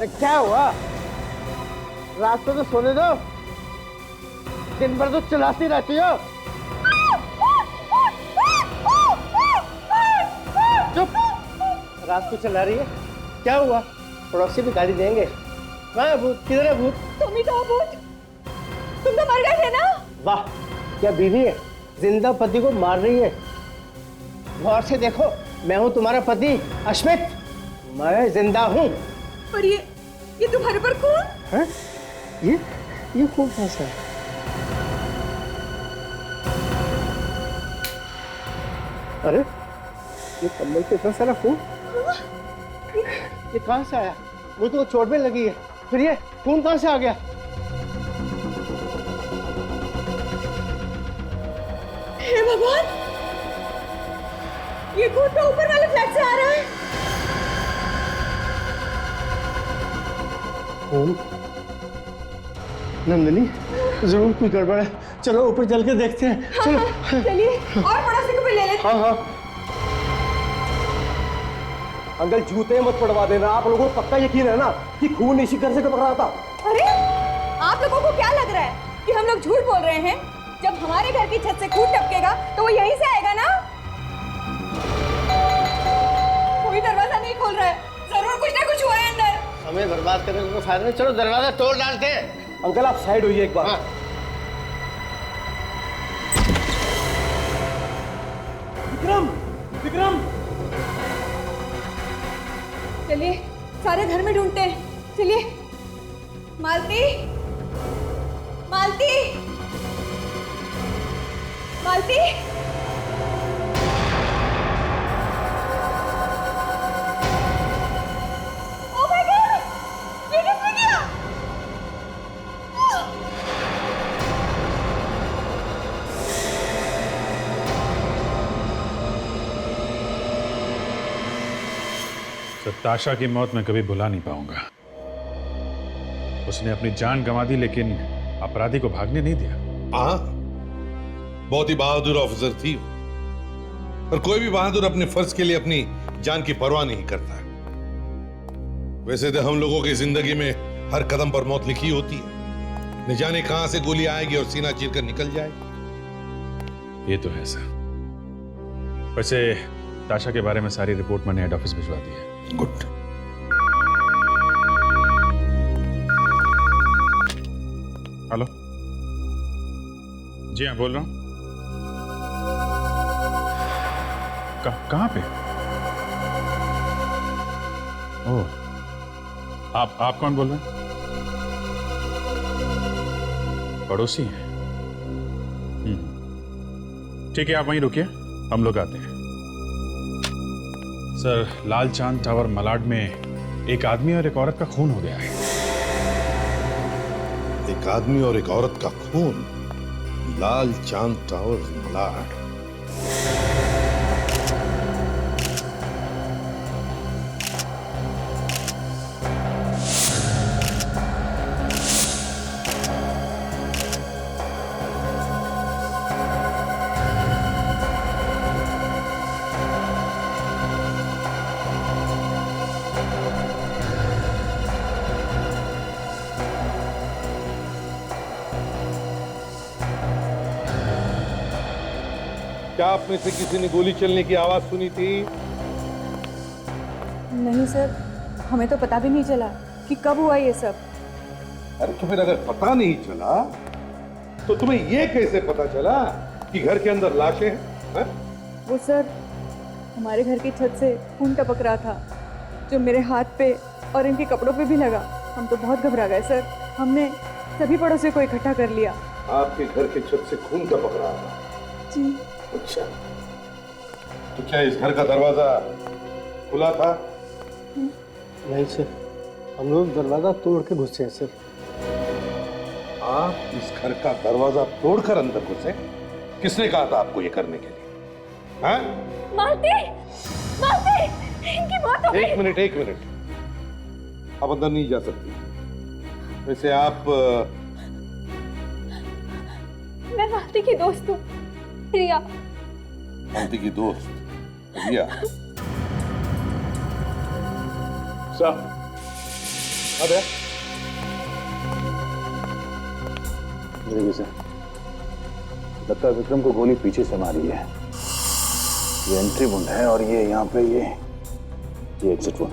अरे क्या हुआ? रात को तो सोने दो, दिन भर तो चिल्लाती रहती हो। चुप, रात को चिल्ला रही है, क्या हुआ? पड़ोसी भी गाली देंगे। कहाँ है भूत? किधर है भूत? तुम ही तो हो भूत, तुम तो मर गए थे ना। वाह, क्या बीवी है, जिंदा पति को मार रही है। गौर से देखो, मैं हूँ तुम्हारा पति अश्मित, मैं जिंदा हूँ। पर ये तुम्हारे पर खून है? ये खून कैसा है? अरे ये कम्बल पे इतना सारा खून, ये कहाँ से आया? मुझे तो चोट भी लगी है, फिर ये खून कहाँ से आ गया? हे भगवान, ये खून तो ऊपर वाले फ्लैट से आ रहा है। खून? नंदिनी, जरूर कोई गड़बड़ है, चलो ऊपर चल के देखते हैं। चलो चलिए, और पड़ोसी को भी ले लेते हैं। हाँ। अंकल जूते मत पड़वा देना, आप लोगों को पक्का यकीन है ना कि खून इसी घर से टपक रहा था? अरे आप लोगों को क्या लग रहा है कि हम लोग झूठ बोल रहे हैं? जब हमारे घर की छत से खून टपकेगा तो वो यहीं से आएगा ना। कोई दरवाजा नहीं खोल रहा है, जरूर कुछ ना कुछ हुआ है अंदर। हमें बर्बाद करने को फायदा नहीं, चलो दरवाजा तोड़ डालते हैं। अंकल आप साइड होइए एक बार। हाँ। विक्रम, विक्रम, चलिए सारे घर में ढूंढते हैं, चलिए। मालती, मालती, मालती, ओह माय गॉड, ये किसने किया? ताशा की मौत मैं कभी भुला नहीं पाऊंगा। उसने अपनी जान गंवा दी लेकिन अपराधी को भागने नहीं दिया। हाँ, बहुत ही बहादुर ऑफिसर थी और कोई भी बहादुर अपने फर्ज के लिए अपनी जान की परवाह नहीं करता। वैसे तो हम लोगों की जिंदगी में हर कदम पर मौत लिखी होती है, न जाने कहां से गोली आएगी और सीना चीर कर निकल जाएगी। ये तो है सर। वैसे ताशा के बारे में सारी रिपोर्ट मैंने हेड ऑफिस भिजवा दी है। गुड। हेलो, जी हाँ बोल रहा हूँ। कहाँ पे? ओह, आप कौन बोल रहे हैं? पड़ोसी हैं। ठीक है, आप वहीं रुकिए, हम लोग आते हैं। सर, लाल चांद टावर मलाड में एक आदमी और एक औरत का खून हो गया है। एक आदमी और एक औरत का खून, लाल चांद टावर मलाड। क्या आप में से किसी ने गोली चलने की आवाज सुनी थी? नहीं सर, हमें तो पता भी नहीं चला कि कब हुआ ये सब। अरे तो फिर अगर पता नहीं चला तो तुम्हें ये कैसे पता चला कि घर के अंदर लाशें हैं? वो सर, हमारे घर की छत से खून टपक रहा था, जो मेरे हाथ पे और इनके कपड़ों पे भी लगा। हम तो बहुत घबरा गए सर। हमने सभी पड़ोसियों को इकट्ठा कर लिया। आपके घर के छत से खून टपक रहा था? जी। अच्छा, तो क्या इस घर का दरवाजा खुला था? नहीं सर, हम लोग दरवाजा तोड़ के घुसे हैं सर। आप इस घर का दरवाजा तोड़कर अंदर घुसे? किसने कहा था आपको ये करने के लिए? हाँ? मालती, मालती, इनकी मौत हो गई। एक मिनट, आप अंदर नहीं जा सकती। वैसे आप मैं मालती की दोस्त हूँ, प्रिया। मालती की दोस्त प्रिया? साहब, अबे देखिए सर, लगता है विक्रम को गोली पीछे से मारी है। ये एंट्री वुंड है और ये यहाँ पे ये एग्जिट वुंड।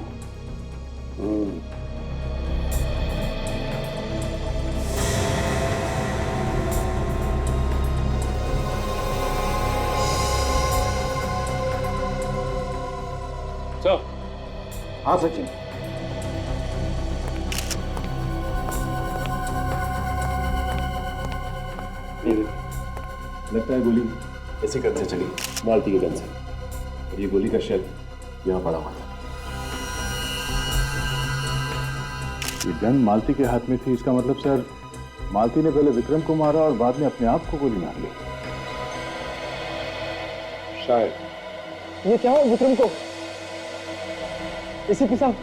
सर। हाँ सचिन, लगता है गोली ऐसी गन से चली, मालती के गन से। और ये गोली का शेल यहाँ पड़ा हुआ था। ये गन मालती के हाथ में थी, इसका मतलब सर मालती ने पहले विक्रम को मारा और बाद में अपने आप को गोली मार ली। शायद। ये क्या हुआ विक्रम को? एसीपी साहब,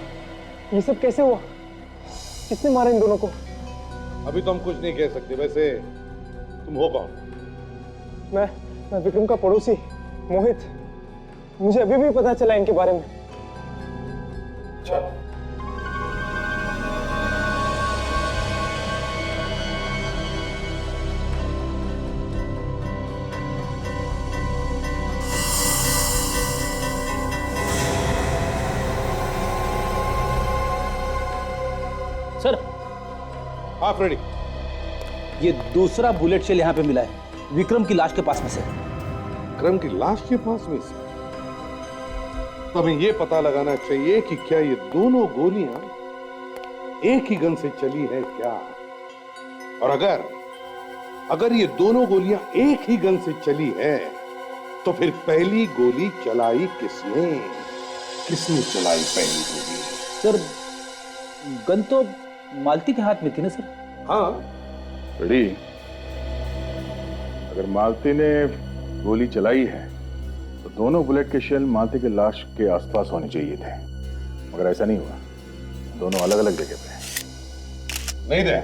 ये सब कैसे हुआ? किसने मारा इन दोनों को? अभी तो हम कुछ नहीं कह सकते। वैसे तुम हो कौन? मैं विक्रम का पड़ोसी मोहित। मुझे अभी भी पता चला इनके बारे में। अच्छा, सर, हाँ फ्रेडी। ये दूसरा बुलेट शेल यहाँ पे मिला है विक्रम की लाश के पास में से। विक्रम की लाश के पास में से? तो हमें यह पता लगाना चाहिए कि क्या ये दोनों गोलियां एक ही गन से चली है क्या? और अगर ये दोनों गोलियां एक ही गन से चली है तो फिर पहली गोली चलाई किसने? किसने चलाई पहली गोली? सर, गन तो मालती के हाथ में थी ना सर? हाँ, रेडी? अगर मालती ने गोली चलाई है तो दोनों बुलेट के शेल मालती के लाश के आसपास होने चाहिए थे, मगर ऐसा नहीं हुआ। दोनों अलग अलग जगह पे हैं। नहीं दे।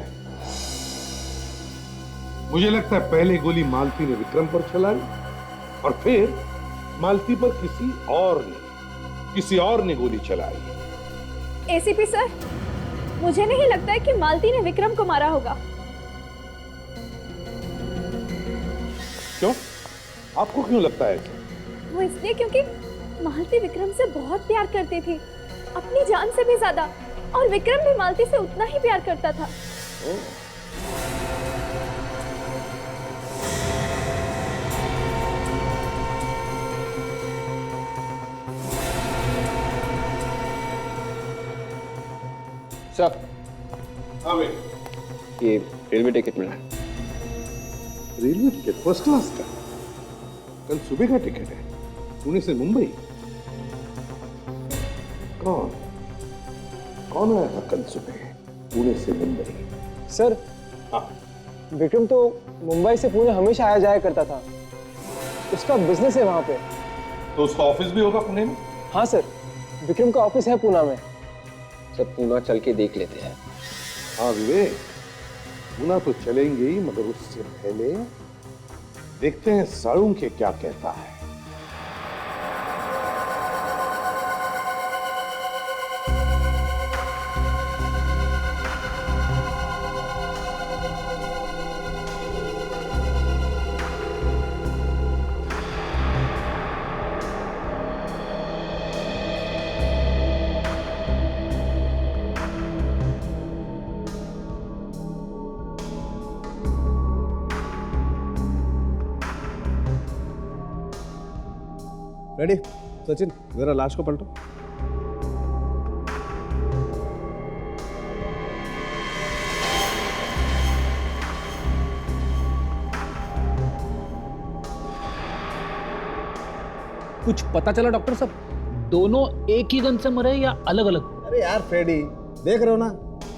मुझे लगता है पहले गोली मालती ने विक्रम पर चलाई और फिर मालती पर किसी और ने गोली चलाई। एसीपी सर, मुझे नहीं लगता है कि मालती ने विक्रम को मारा होगा। क्यों? आपको क्यों लगता है ऐसा? वो इसलिए क्योंकि मालती विक्रम से बहुत प्यार करती थी, अपनी जान से भी ज्यादा, और विक्रम भी मालती से उतना ही प्यार करता था। सर, हाँ भाई। ये रेलवे टिकट मिला। रेलवे टिकट फर्स्ट क्लास का? कल सुबह का टिकट है, पुणे से मुंबई। कौन आया था कल सुबह पुणे से मुंबई? सर, हाँ, विक्रम तो मुंबई से पुणे हमेशा आया जाया करता था। उसका बिजनेस है वहां पे। तो उसका ऑफिस भी होगा पुणे में? हाँ सर, विक्रम का ऑफिस है पूना में। सब पूना चल के देख लेते हैं। हाँ विवेक, पुणे तो चलेंगे ही, मगर उससे पहले देखते हैं साड़ू के क्या कहता है। रेडी? सचिन, जरा लाश को पलटो। कुछ पता चला डॉक्टर साहब, दोनों एक ही गन से मरे या अलग अलग? अरे यार फ्रेडी, देख रहे हो ना,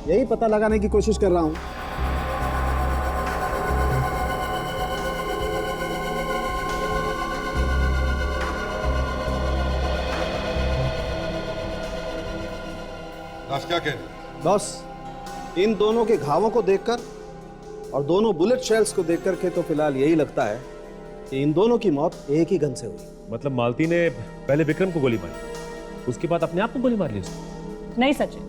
यही पता लगाने की कोशिश कर रहा हूं। क्या कह रहे? बॉस, इन दोनों के घावों को देखकर और दोनों बुलेट शेल्स को देखकर के तो फिलहाल यही लगता है कि इन दोनों की मौत एक ही गन से हुई। मतलब मालती ने पहले विक्रम को गोली मारी, उसके बाद अपने आप को गोली मार ली उसने? नहीं सचिन,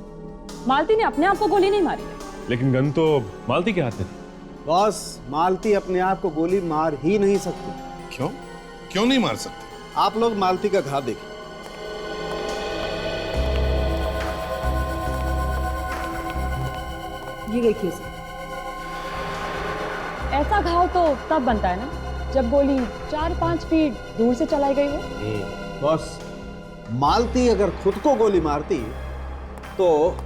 मालती ने अपने आप को गोली नहीं मारी है। लेकिन गन तो मालती के हाथ में थी। बॉस, मालती अपने आप को गोली मार ही नहीं सकती। क्यों? क्यों नहीं मार सकते? आप लोग मालती का घाव देखिए। ये देखिए सर, ऐसा घाव तो तब बनता है ना जब गोली 4-5 फीट दूर से चलाई गई हो। बॉस, मालती अगर खुद को गोली मारती तो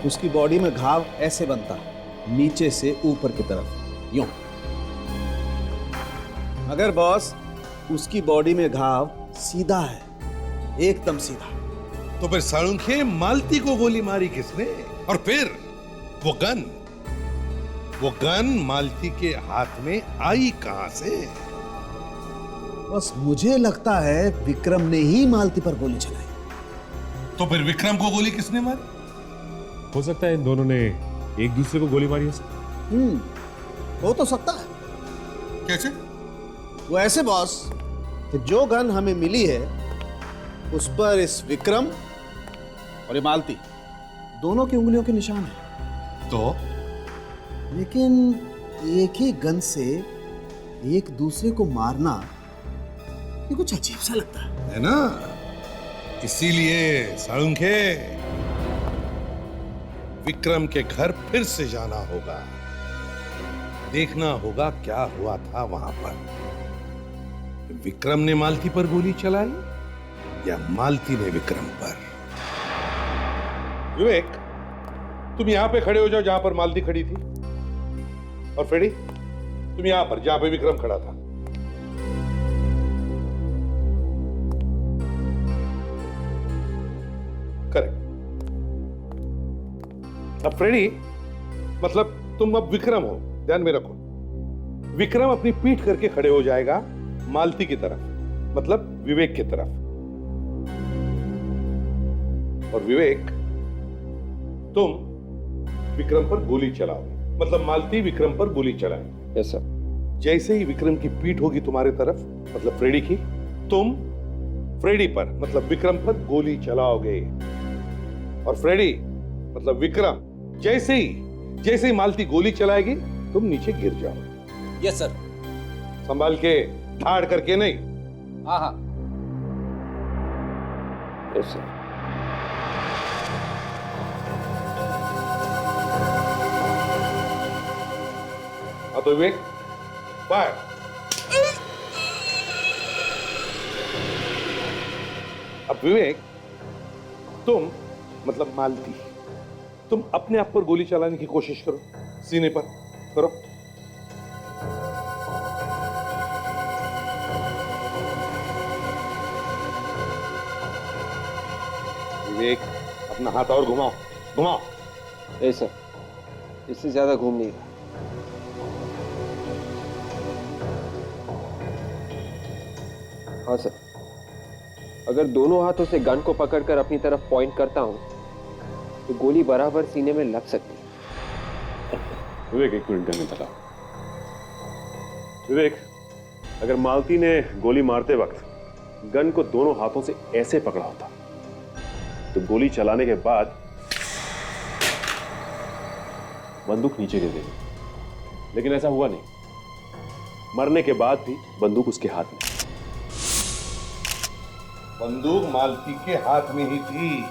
उसकी बॉडी में घाव ऐसे बनता, नीचे से ऊपर की तरफ, यूं। मगर बॉस, उसकी बॉडी में घाव सीधा है, एकदम सीधा। तो फिर साळुंखे, मालती को गोली मारी किसने? और फिर वो गन मालती के हाथ में आई कहां से? बस मुझे लगता है विक्रम ने ही मालती पर गोली चलाई। तो फिर विक्रम को गोली किसने मारी? हो सकता है इन दोनों ने एक दूसरे को गोली मारी है। हो तो सकता है। कैसे? वो ऐसे बॉस कि जो गन हमें मिली है उस पर इस विक्रम और ये मालती दोनों की उंगलियों के निशान है। तो लेकिन एक ही गन से एक दूसरे को मारना ये कुछ अजीब सा लगता है ना? इसीलिए साळुंखे, विक्रम के घर फिर से जाना होगा, देखना होगा क्या हुआ था वहां पर। विक्रम ने मालती पर गोली चलाई या मालती ने विक्रम पर? विवेक, तुम यहां पे खड़े हो जाओ जहां पर मालती खड़ी थी, और फ्रेडी तुम यहां पर जहां पे विक्रम खड़ा था। करेक्ट। अब फ्रेडी, मतलब तुम अब विक्रम हो, ध्यान में रखो। विक्रम अपनी पीठ करके खड़े हो जाएगा मालती की तरफ, मतलब विवेक की तरफ। और विवेक, तुम विक्रम पर गोली चलाओ, मतलब मालती विक्रम पर गोली चलाए। Yes sir. जैसे ही विक्रम की पीठ होगी तुम्हारे तरफ, मतलब फ्रेडी की, तुम फ्रेडी पर, मतलब विक्रम पर गोली चलाओगे। और फ्रेडी, मतलब विक्रम, जैसे ही मालती गोली चलाएगी तुम नीचे गिर जाओ। Yes sir. संभाल के, ठाड़ करके नहीं। हाँ हाँ। Yes sir. हाँ तो विवेक, फायर। अब विवेक, तुम, मतलब मालती, तुम अपने आप पर गोली चलाने की कोशिश करो, सीने पर करो। विवेक, अपना हाथ और घुमाओ, घुमाओ। ए सर, इससे ज्यादा घूम नहीं रहा। हाँ सर, अगर दोनों हाथों से गन को पकड़कर अपनी तरफ पॉइंट करता हूं तो गोली बराबर सीने में लग सकती है। विवेक, एक मिनट गन निकाला। विवेक, अगर मालती ने गोली मारते वक्त गन को दोनों हाथों से ऐसे पकड़ा होता तो गोली चलाने के बाद बंदूक नीचे गिर गई, लेकिन ऐसा हुआ नहीं। मरने के बाद भी बंदूक उसके हाथ में। बंदूक मालती के हाथ में ही थी,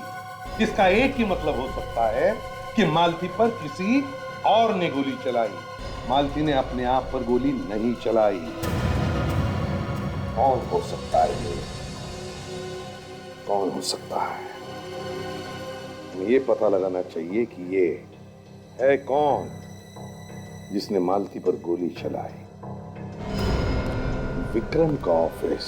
जिसका एक ही मतलब हो सकता है कि मालती पर किसी और ने गोली चलाई। मालती ने अपने आप पर गोली नहीं चलाई। कौन हो सकता है ये? कौन हो सकता है? हमें ये पता लगाना चाहिए कि ये है कौन जिसने मालती पर गोली चलाई। विक्रम का ऑफिस।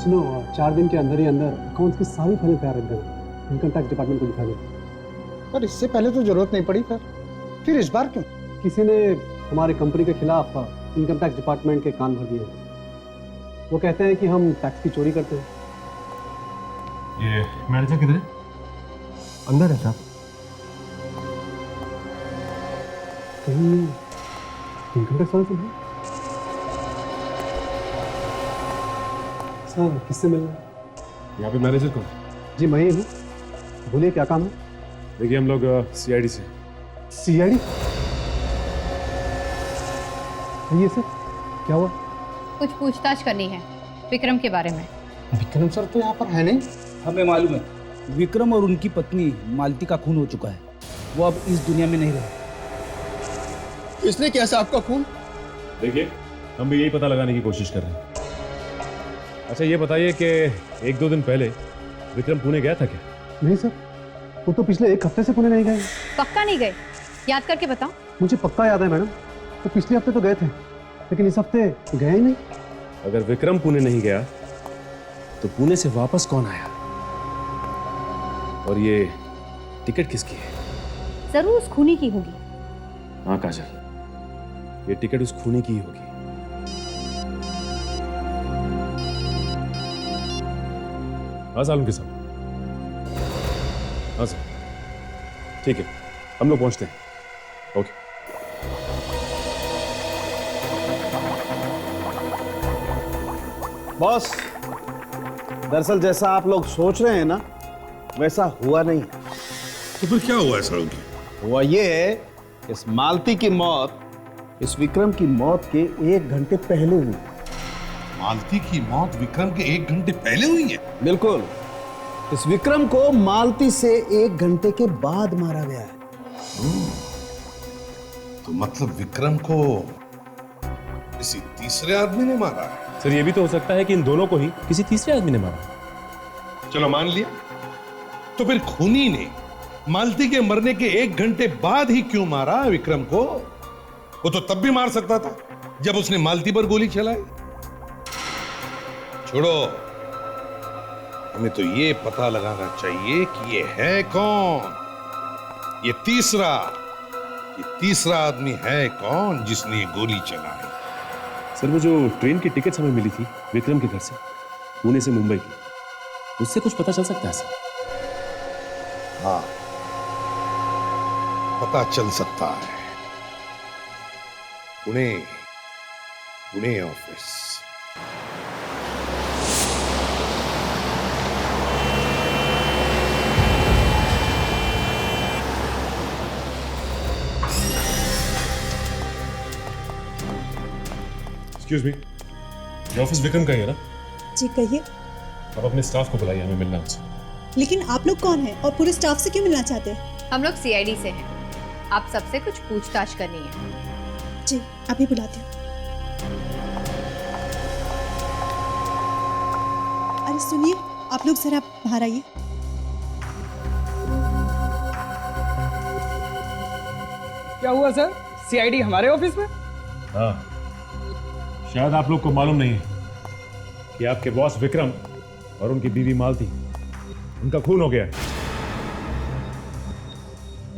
सुनो, 4 दिन के अंदर ही अंदर अकाउंट्स की सारी फाइलें तैयार रख देना, इनकम टैक्स डिपार्टमेंट को दिखा देना। पर इससे पहले तो जरूरत नहीं पड़ी, फिर इस बार क्यों? किसी ने हमारी कंपनी के खिलाफ इनकम टैक्स डिपार्टमेंट के कान भर दिए। वो कहते हैं कि हम टैक्स की चोरी करते हैं। ये मैनेजर किधर है? अंदर है साहब। कहीं इनकम टैक्स वाले तो नहीं? सर किससे मिलना है? यहाँ पे मैनेजर कौन? जी मैं ही हूँ। बोलिए क्या काम है? देखिए हम लोग सीआईडी से। सीआईडी? ये सर क्या हुआ? कुछ पूछताछ करनी है विक्रम के बारे में। विक्रम सर तो यहाँ पर है नहीं। हमें मालूम है विक्रम और उनकी पत्नी मालती का खून हो चुका है। वो अब इस दुनिया में नहीं रहे। इसने कैसे आपका खून? देखिए हम भी यही पता लगाने की कोशिश कर रहे हैं। अच्छा ये बताइए कि 1-2 दिन पहले विक्रम पुणे गया था क्या? नहीं सर, वो तो पिछले 1 हफ्ते से पुणे नहीं गए। पक्का नहीं गए? याद करके बताओ। मुझे पक्का याद है मैडम, तो पिछले हफ्ते तो गए थे लेकिन इस हफ्ते गए ही नहीं। अगर विक्रम पुणे नहीं गया तो पुणे से वापस कौन आया? और ये टिकट किसकी है? जरूर उस खूनी की होगी। हाँ काजल, ये टिकट उस खूनी की ही होगी। हाँ सालम के साथ। हाँ सर ठीक है, हम लोग पहुंचते हैं। ओके। बॉस, दरअसल जैसा आप लोग सोच रहे हैं ना वैसा हुआ नहीं। तो फिर क्या हुआ ऐसा? हुआ ये है, इस मालती की मौत इस विक्रम की मौत के 1 घंटे पहले हुई। मालती की मौत विक्रम के 1 घंटे पहले हुई है? बिल्कुल। इस विक्रम को मालती से 1 घंटे के बाद मारा गया है। तो मतलब विक्रम को किसी तीसरे आदमी ने मारा है? सर ये भी तो हो सकता है कि इन दोनों को ही किसी तीसरे आदमी ने मारा। चलो मान लिया, तो फिर खूनी ने मालती के मरने के 1 घंटे बाद ही क्यों मारा विक्रम को? वो तो तब भी मार सकता था जब उसने मालती पर गोली चलाई। छोड़ो, हमें तो ये पता लगाना चाहिए कि ये है कौन। ये तीसरा आदमी है कौन जिसने ये गोली चलाई? सर वो जो ट्रेन की टिकट्स हमें मिली थी विक्रम के घर से पुणे से मुंबई की, उससे कुछ पता चल सकता है सर? हाँ, पता चल सकता है। पुणे ऑफिस। एक्सक्यूज मी, ये ऑफिस विक्रम का ही है ना? जी कहिए। आप अपने स्टाफ को बुलाइए, हमें मिलना है उनसे। लेकिन आप लोग कौन हैं और पूरे स्टाफ से क्यों मिलना चाहते हैं? हम लोग सीआईडी से हैं। आप सबसे कुछ पूछताछ करनी है। जी अभी बुलाती हूँ। अरे सुनिए, आप लोग जरा बाहर आइए। क्या हुआ सर? सीआईडी हमारे ऑफिस में? हाँ, शायद आप लोग को मालूम नहीं है कि आपके बॉस विक्रम और उनकी बीवी मालती, उनका खून हो गया है।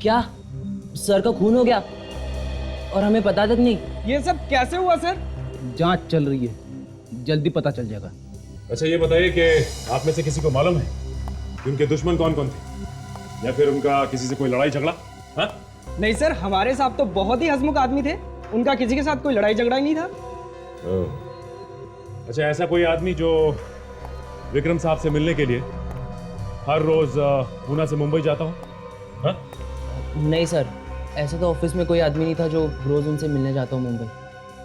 क्या सर का खून हो गया और हमें पता तक नहीं? ये सब कैसे हुआ सर? जांच चल रही है, जल्दी पता चल जाएगा। अच्छा ये बताइए कि आप में से किसी को मालूम है कि उनके दुश्मन कौन कौन थे, या फिर उनका किसी से कोई लड़ाई झगड़ा? हाँ? नहीं सर, हमारे साहब तो बहुत ही हंसमुख आदमी थे। उनका किसी के साथ कोई लड़ाई झगड़ा ही नहीं था। अच्छा ऐसा कोई आदमी जो विक्रम साहब से मिलने के लिए हर रोज पूना से मुंबई जाता हो? हाँ? नहीं सर, ऐसा तो ऑफिस में कोई आदमी नहीं था जो रोज उनसे मिलने जाता हो मुंबई।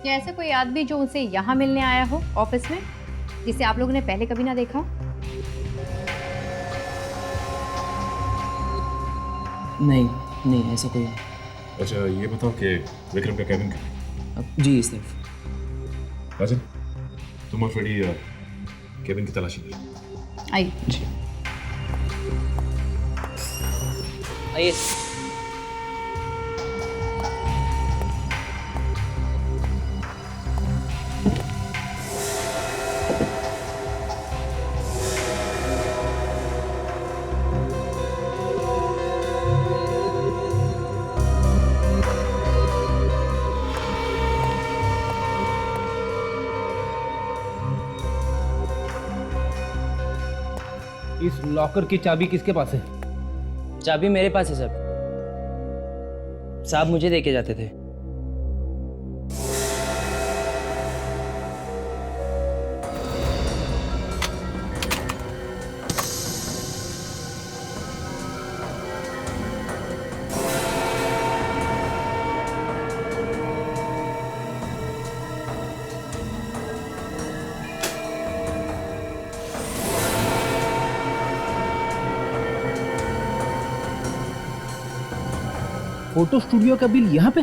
या ऐसा कोई आदमी जो उनसे यहाँ मिलने आया हो ऑफिस में, जिसे आप लोगों ने पहले कभी ना देखा? नहीं ऐसा कोई नहीं। अच्छा ये बताओ कि विक्रम का केबिन कहाँ है? जी इस तरफ। राजन, तुम और फ्रेडी केबिन की तलाशी लो। आइए। जी आइए। इस लॉकर की चाबी किसके पास है? चाबी मेरे पास है सर। साहब मुझे देके जाते थे। फोटो स्टूडियो का बिल यहाँ पे?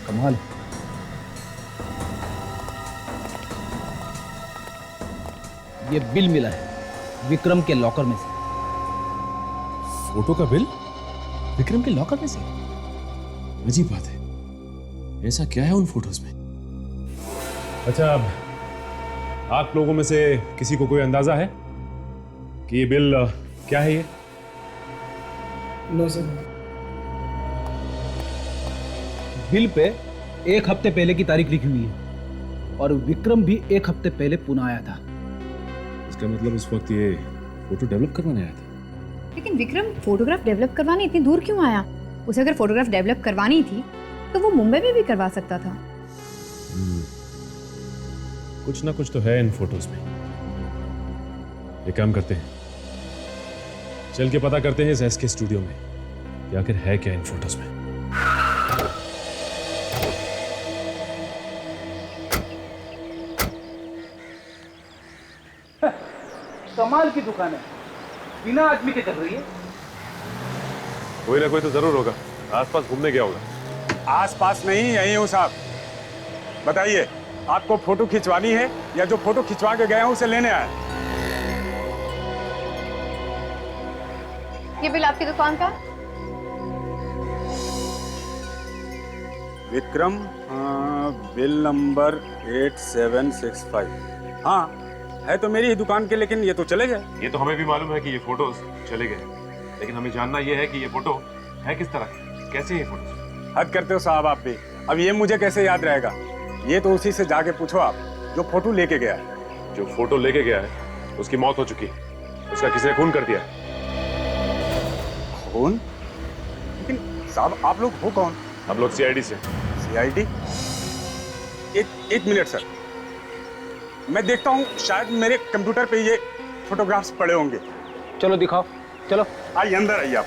कमाल है। ये बिल मिला है विक्रम के लॉकर में से। फोटो का बिल विक्रम के लॉकर में से? अजीब बात है, ऐसा क्या है उन फोटोज में? अच्छा, अब आप लोगों में से किसी को कोई अंदाजा है कि ये बिल क्या है? ये नो सर। बिल पे 1 हफ्ते पहले की तारीख लिखी हुई है और विक्रम भी 1 हफ्ते पहले पुणे आया था। इसका मतलब उस वक्त ये फोटो डेवलप करवाने आया था। लेकिन विक्रम फोटोग्राफ डेवलप करवाने इतनी दूर क्यों आया? उसे अगर फोटोग्राफ डेवलप करवानी थी तो वो मुंबई में भी करवा सकता था। कुछ ना कुछ तो है इन फोटोज में। एक काम करते हैं, चल के पता करते हैं इस एसके स्टूडियो में कि आखिर है क्या इन फोटोज में। कमाल की दुकान है, बिना आदमी के चल रही है। कोई ना कोई तो जरूर होगा, आसपास घूमने गया होगा। आसपास नहीं, यहीं हूँ साहब। बताइए, आपको फोटो खिंचवानी है या जो फोटो खिंचवा के गया हूँ उसे लेने आया? ये बिल आपकी दुकान का? Vikram, bill number 8765। हाँ, है तो मेरी ही दुकान के, लेकिन ये तो चले गए। ये तो हमें भी मालूम है कि ये फोटोज चले गए, लेकिन हमें जानना ये है कि ये फोटो है किस तरह की, कैसे ये फोटो? हद करते हो साहब आप भी। अब ये मुझे कैसे याद रहेगा? ये तो उसी से जाके पूछो आप जो फोटो लेके गया है। जो फोटो लेके गया है उसकी मौत हो चुकी है, उसका किसी ने खून कर दिया। खून? लेकिन साहब आप लोग हो कौन? हम लोग सीआईडी से। सीआईडी? एक मिनट सर, मैं देखता हूँ, शायद मेरे कंप्यूटर पे ये फोटोग्राफ्स पड़े होंगे। चलो दिखाओ, चलो। आइए अंदर आइए आप।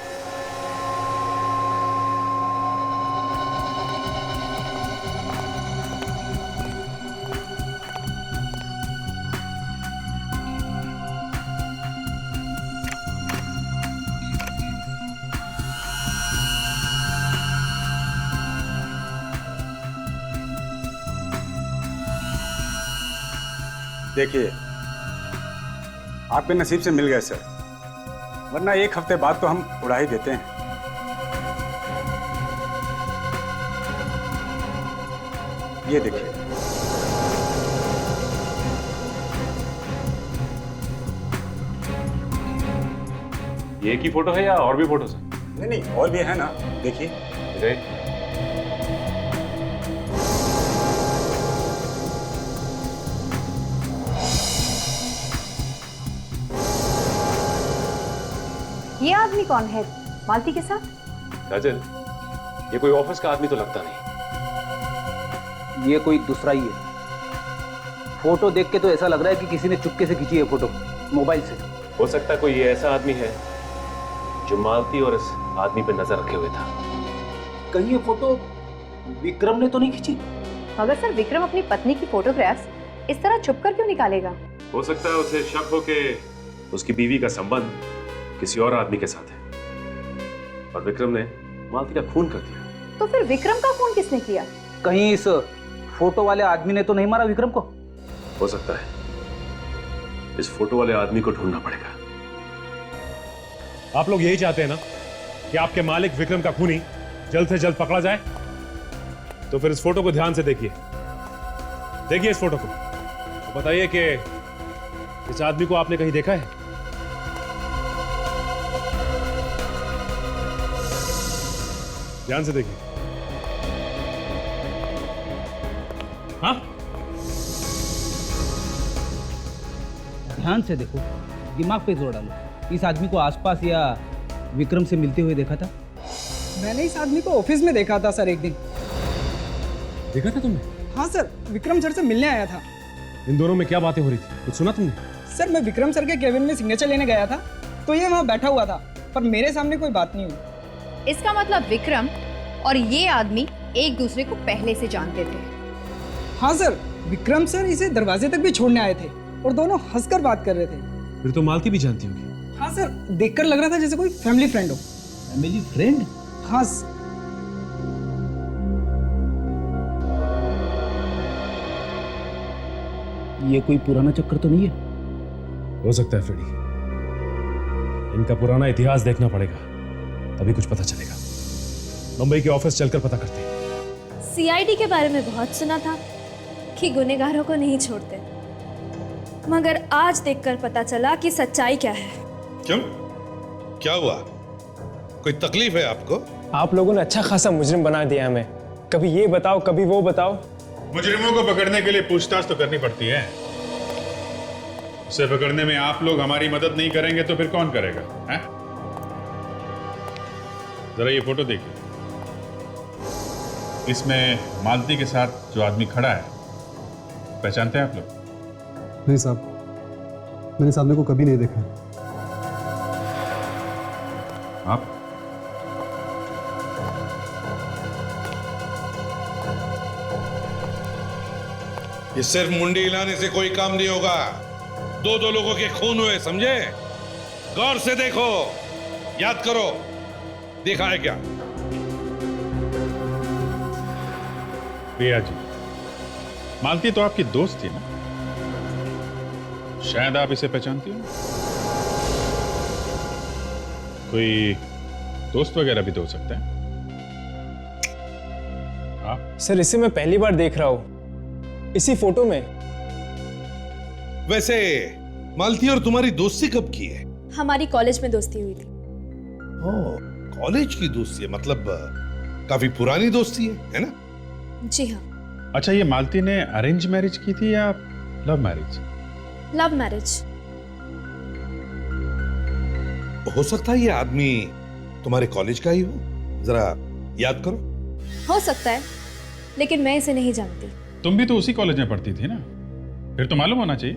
देखिए, आपके नसीब से मिल गए सर, वरना 1 हफ्ते बाद तो हम उड़ा ही देते हैं। ये देखिए। ये एक ही फोटो है या और भी फोटोज हैं? नहीं, और भी है ना, देखिए। ये आदमी कौन है मालती के साथ? काजल, ये कोई ऑफिस का आदमी तो लगता नहीं। ये कोई दूसरा ही है। फोटो देख के तो ऐसा लग रहा है कि किसी ने चुपके से खींची है फोटो, मोबाइल से। हो सकता है कोई ये ऐसा आदमी है जो मालती और इस आदमी पे नजर रखे हुए था। कहीं ये फोटो विक्रम ने तो नहीं खींची? मगर सर, विक्रम अपनी पत्नी की फोटोग्राफ्स इस तरह छुपकर क्यों निकालेगा? हो सकता है उसे शक हो कि उसकी बीवी का संबंध किसी और आदमी के साथ है और विक्रम ने मालती का खून कर दिया। तो फिर विक्रम का खून किसने किया? कहीं इस फोटो वाले आदमी ने तो नहीं मारा विक्रम को? हो सकता है। इस फोटो वाले आदमी को ढूंढना पड़ेगा। आप लोग यही चाहते हैं ना कि आपके मालिक विक्रम का खूनी जल्द से जल्द पकड़ा जाए? तो फिर इस फोटो को ध्यान से देखिए। देखिए इस फोटो को, तो बताइए कि इस आदमी को आपने कहीं देखा है? ध्यान से देखिए। हाँ, ध्यान से देखो, दिमाग पे जोर डालो। इस आदमी को आसपास या विक्रम से मिलते हुए देखा था? मैंने इस आदमी को ऑफिस में देखा था सर, एक दिन। देखा था तुमने? हाँ सर, विक्रम सर से मिलने आया था। इन दोनों में क्या बातें हो रही थी, कुछ सुना तुमने? सर, मैं विक्रम सर के केबिन में सिग्नेचर लेने गया था, तो ये वहाँ बैठा हुआ था, पर मेरे सामने कोई बात नहीं हुई। इसका मतलब विक्रम और ये आदमी एक दूसरे को पहले से जानते थे। हाँ सर, विक्रम सर इसे दरवाजे तक भी छोड़ने आए थे और दोनों हंसकर बात कर रहे थे। फिर तो मालती भी जानती होगी। हाँ सर, देखकर लग रहा था जैसे कोई फैमिली फ्रेंड हो। फैमिली फ्रेंड खास। ये कोई पुराना चक्कर तो नहीं है? हो सकता है फ्रेडी, इनका पुराना इतिहास देखना पड़ेगा, तभी कुछ पता चलेगा। मुंबई के ऑफिस चलकर पता करते हैं। सीआईडी के बारे में बहुत सुना था कि गुनहगारों को नहीं छोड़ते, मगर आज देखकर पता चला कि सच्चाई क्या है। क्यों, क्या हुआ? कोई तकलीफ है आपको? आप लोगों ने अच्छा खासा मुजरिम बना दिया हमें, कभी ये बताओ कभी वो बताओ। मुजरिमों को पकड़ने के लिए पूछताछ तो करनी पड़ती है। उसे पकड़ने में आप लोग हमारी मदद नहीं करेंगे तो फिर कौन करेगा? हैं? जरा ये फोटो देखिए, इसमें मालती के साथ जो आदमी खड़ा है, पहचानते हैं आप लोग? नहीं साहब, मैंने इस आदमी को कभी नहीं देखा। आप? ये सिर्फ मुंडी हिलाने से कोई काम नहीं होगा। दो दो लोगों के खून हुए, समझे? गौर से देखो, याद करो, देखा है क्या? प्रिया जी, मालती तो आपकी दोस्त थी ना, शायद आप इसे पहचानती हो। कोई दोस्त वगैरह भी तो हो सकता है। सर इसे मैं पहली बार देख रहा हूं, इसी फोटो में। वैसे मालती और तुम्हारी दोस्ती कब की है? हमारी कॉलेज में दोस्ती हुई थी। कॉलेज की दोस्ती है, मतलब काफी पुरानी दोस्ती है ना? जी हाँ। अच्छा, ये मालती ने अरेंज मैरिज की थी या लव मैरिज? Love marriage. हो सकता है ये आदमी तुम्हारे कॉलेज का ही हो, जरा याद करो। हो सकता है, लेकिन मैं इसे नहीं जानती। तुम भी तो उसी कॉलेज में पढ़ती थी ना, फिर तो मालूम होना चाहिए।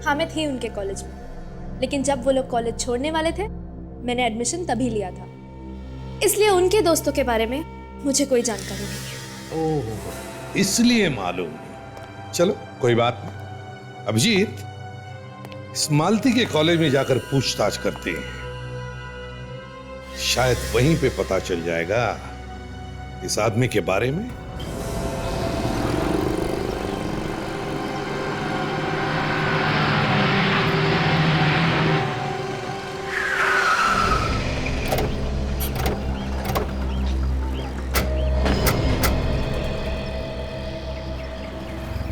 हाँ, मैं थी उनके कॉलेज में, लेकिन जब वो लोग कॉलेज छोड़ने वाले थे, मैंने एडमिशन तभी लिया था, इसलिए उनके दोस्तों के बारे में मुझे कोई जानकारी नहीं है। ओह, इसलिए मालूम नहीं। चलो कोई बात नहीं। अभिजीत, इस मालती के कॉलेज में जाकर पूछताछ करते हैं, शायद वहीं पे पता चल जाएगा इस आदमी के बारे में।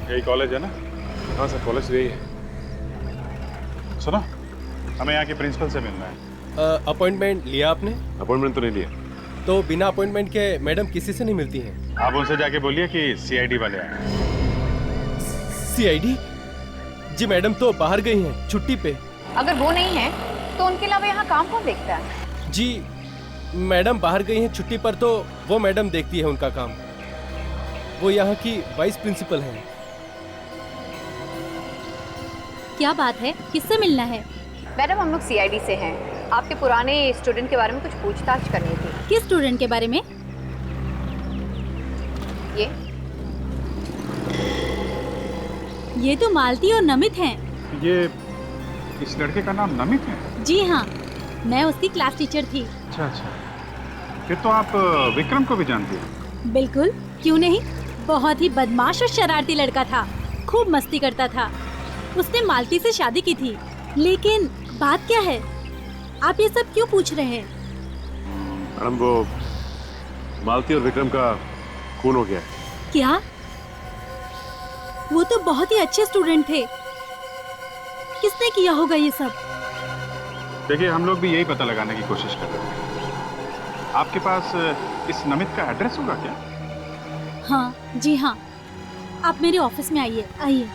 यही कॉलेज है ना? हाँ सर, कॉलेज यही है। सुनो, हमें यहाँ के प्रिंसिपल से मिलना है। अपॉइंटमेंट लिया आपने? अपॉइंटमेंट तो नहीं लिया। तो बिना अपॉइंटमेंट के मैडम किसी से नहीं मिलती हैं। आप उनसे जाके बोलिए कि सीआईडी वाले आए। सीआईडी? जी मैडम तो बाहर गई हैं, छुट्टी पे। अगर वो नहीं है तो उनके अलावा यहाँ काम कौन देखता है? जी मैडम बाहर गई हैं छुट्टी पर, तो वो मैडम देखती है उनका काम। वो यहाँ की वाइस प्रिंसिपल हैं। क्या बात है, किससे मिलना है? मैडम, हम लोग सीआईडी से हैं। आपके पुराने स्टूडेंट के बारे में कुछ पूछताछ करनी थी। किस स्टूडेंट के बारे में? ये तो मालती और नमित हैं। ये इस लड़के का नाम नमित है? जी हाँ, मैं उसकी क्लास टीचर थी। अच्छा अच्छा, फिर तो आप विक्रम को भी जानती हो? बिल्कुल, क्यों नहीं। बहुत ही बदमाश और शरारती लड़का था, खूब मस्ती करता था। उसने मालती से शादी की थी। लेकिन बात क्या है, आप ये सब क्यों पूछ रहे हैं? मैडम, वो मालती और विक्रम का खून हो गया है। क्या? वो तो बहुत ही अच्छे स्टूडेंट थे। किसने किया होगा ये सब? देखिए, हम लोग भी यही पता लगाने की कोशिश कर रहे हैं। आपके पास इस नमित का एड्रेस होगा क्या? हाँ जी हाँ, आप मेरे ऑफिस में आइए। आइए।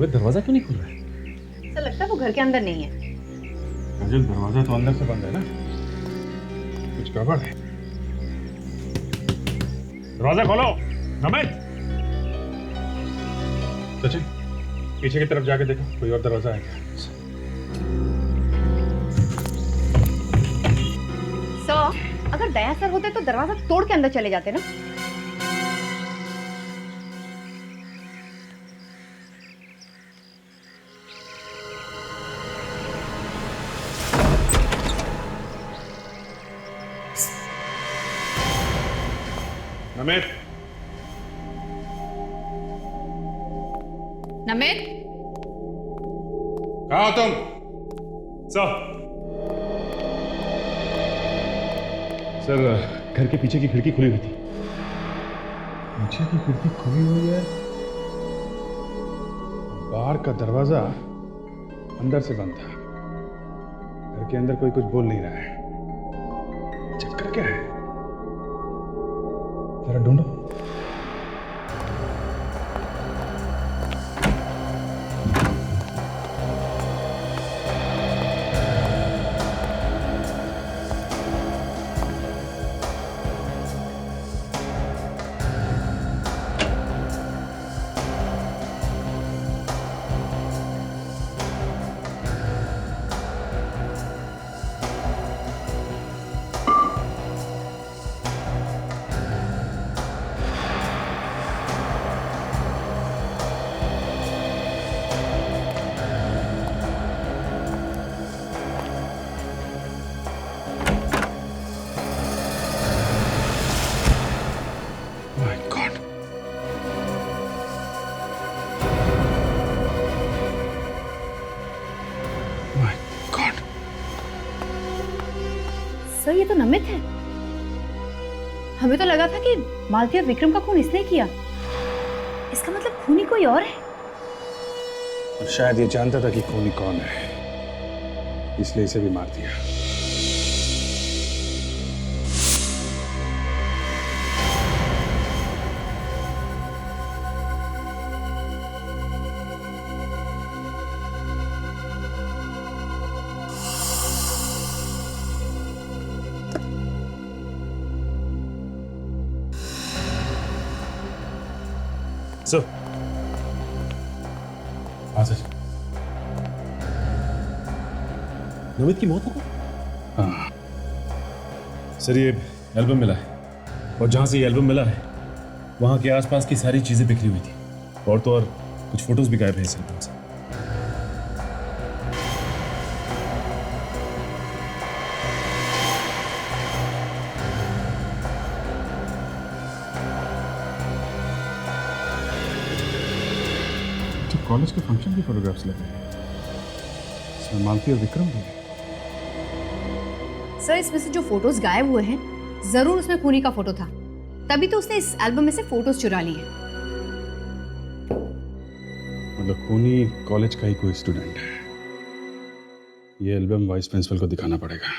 दरवाजा क्यों नहीं खुल रहा है? ऐसा लगता है वो घर के अंदर नहीं है। अजल, दरवाजा तो अंदर से बंद है ना, कुछ गड़बड़ है। दरवाजा खोलो नमित। सचिन, पीछे की तरफ जाके देखो, कोई और दरवाजा है क्या? सर, अगर दया सर होते तो दरवाजा तोड़ के अंदर चले जाते ना। नमित, नमित, कहाँ हो तुम? सर, घर के पीछे की खिड़की खुली हुई थी। पीछे की खिड़की खुली हुई है, बाहर का दरवाजा अंदर से बंद था। घर के अंदर कोई कुछ बोल नहीं रहा है। चक्कर क्या है? जरा ढूंढो। सर, ये तो नमित है। हमें तो लगा था कि मालती और विक्रम का खून इसने किया। इसका मतलब खूनी कोई और है। और शायद ये जानता था कि खूनी कौन है, इसलिए इसे भी मार दिया। सर, हाँ सर, नमित की मौत हो गई? हाँ सर, ये एल्बम मिला है और जहाँ से ये एल्बम मिला है वहाँ के आसपास की सारी चीजें बिखरी हुई थी और तो और कुछ फोटोज भी गायब हैं इस एल्बम से। कॉलेज के फंक्शन की फोटोग्राफ्स लगे हैं। इसमें मालती और विक्रम भी हैं। सर, इसमें से जो फोटोज गायब हुए हैं जरूर उसमें खूनी का फोटो था, तभी तो उसने इस एल्बम में से फोटोज चुरा लिए। मतलब खूनी कॉलेज का ही कोई स्टूडेंट है। ये एल्बम वाइस प्रिंसिपल को दिखाना पड़ेगा।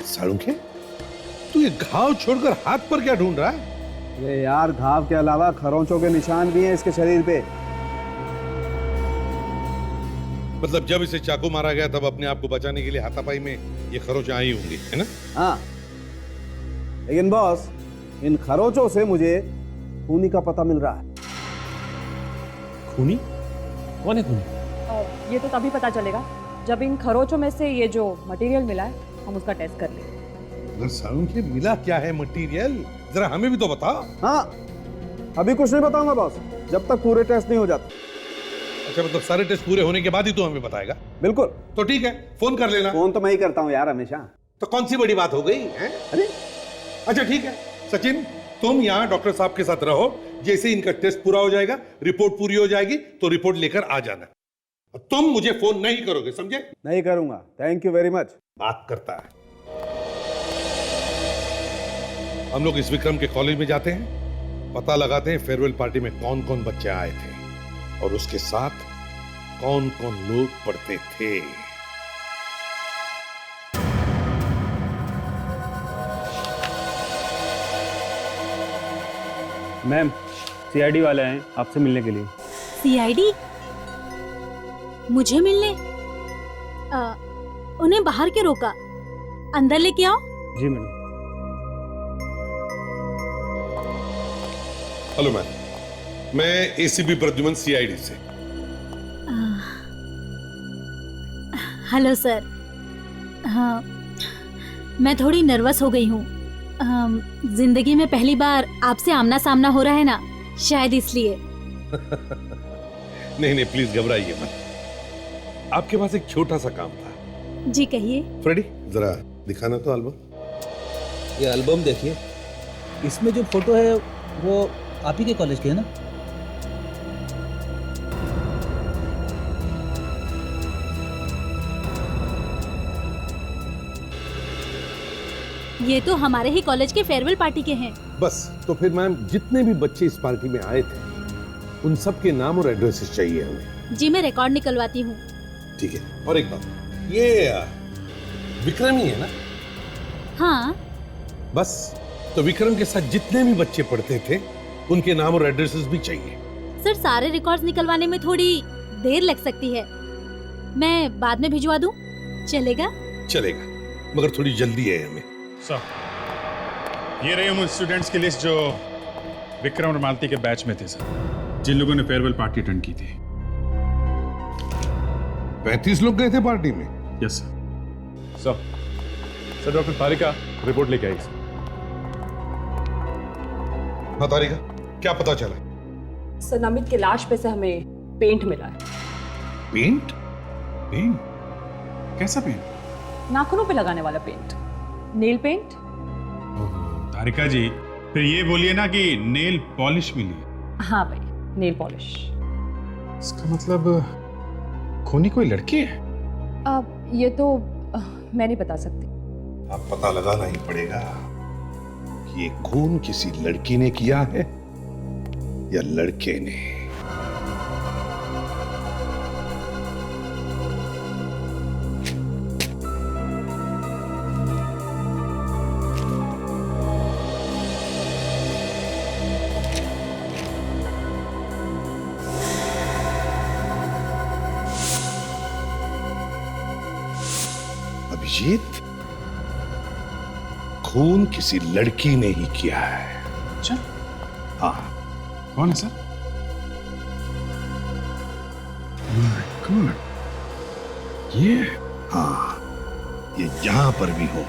सालुंखे, तू ये घाव छोड़कर हाथ पर क्या ढूंढ रहा है? अरे यार, घाव के अलावा खरोंचों के निशान भी हैं इसके शरीर पे। मतलब जब इसे चाकू मारा गया तब अपने आप को बचाने के लिए हाथापाई में ये खरोंच आई होंगी, है ना? हाँ, लेकिन बॉस, इन खरोंचों से मुझे खूनी का पता मिल रहा है। खूनी? कौन है खूनी? ये तो तभी पता चलेगा जब इन खरोचों में से ये जो मटेरियल मिला है हम उसका टेस्ट कर लेंगे। अगर सालुंखे मिला क्या है मटेरियल, जरा हमें भी तो बता। हाँ, अभी कुछ नहीं बताऊंगा बॉस, जब तक पूरे टेस्ट नहीं हो जाते। अच्छा, मतलब सारे टेस्ट पूरे होने के बाद ही तू हमें बताएगा? बिल्कुल। तो ठीक है, फोन कर लेना। फोन तो मैं ही करता हूँ यार हमेशा। तो कौन सी बड़ी बात हो गई है? अरे अच्छा ठीक है सचिन, तुम यहाँ डॉक्टर साहब के साथ रहो। जैसे इनका टेस्ट पूरा हो जाएगा, रिपोर्ट पूरी हो जाएगी तो रिपोर्ट लेकर आ जाना। तुम मुझे फोन नहीं करोगे, समझे? नहीं करूंगा। Thank you very much. बात करता है। हम लोग इस विक्रम के कॉलेज में जाते हैं, पता लगाते हैं फेयरवेल पार्टी में कौन कौन बच्चे आए थे और उसके साथ कौन कौन लोग पढ़ते थे। मैम, सीआईडी वाले हैं आपसे मिलने के लिए। सीआईडी? मुझे मिलने? उन्हें बाहर क्यों रोका? अंदर लेके आओ। जी मैडम। हेलो मैम, मैं एसीपी प्रद्युमन सीआईडी से। Hello sir. हाँ, मैं थोड़ी नर्वस हो गई हूँ। जिंदगी में पहली बार आपसे आमना सामना हो रहा है ना, शायद इसलिए। नहीं नहीं, प्लीज घबराइए मत। आपके पास एक छोटा सा काम था। जी कहिए। फ्रेडी, जरा दिखाना तो एल्बम। ये एल्बम देखिए, इसमें जो फोटो है वो आप ही के कॉलेज के है ना? ये तो हमारे ही कॉलेज के फेयरवेल पार्टी के हैं। बस, तो फिर मैम जितने भी बच्चे इस पार्टी में आए थे उन सब के नाम और एड्रेसेस चाहिए हमें। जी मैं रिकॉर्ड निकलवाती हूँ। ठीक है। और एक बात, ये विक्रम ही है ना? हाँ। बस, तो विक्रम के साथ जितने भी बच्चे पढ़ते थे उनके नाम और एड्रेसेस भी चाहिए। सर, सारे रिकॉर्ड्स निकलवाने में थोड़ी देर लग सकती है, मैं बाद में भिजवा दूं? चलेगा? चलेगा, मगर थोड़ी जल्दी है हमें। सर, ये रही उन स्टूडेंट्स की लिस्ट जो विक्रम और मालती के बैच में थे सर, जिन लोगों ने फेयरवेल पार्टी अटेंड की थी। 35 लोग गए थे पार्टी में? Yes sir. सर, डॉक्टर तारिका रिपोर्ट लेके आई सर। हाँ तारिका, क्या पता चला? सर, नमित के लाश पे से हमें पेंट मिला है। पेंट? पेंट? कैसा पेंट? नाखूनों पे लगाने वाला पेंट, नेल पेंट। तारिका जी, फिर ये बोलिए ना कि नेल पॉलिश मिली। हाँ भाई, नेल पॉलिश। इसका मतलब खूनी कोई लड़की है? अब ये तो मैं नहीं बता सकती। अब पता लगाना ही पड़ेगा कि ये खून किसी लड़की ने किया है या लड़के ने। अभिजीत, खून किसी लड़की ने ही किया है। अच्छा? हाँ। कौन है सर? कौन? ये? हाँ, ये जहां पर भी हो,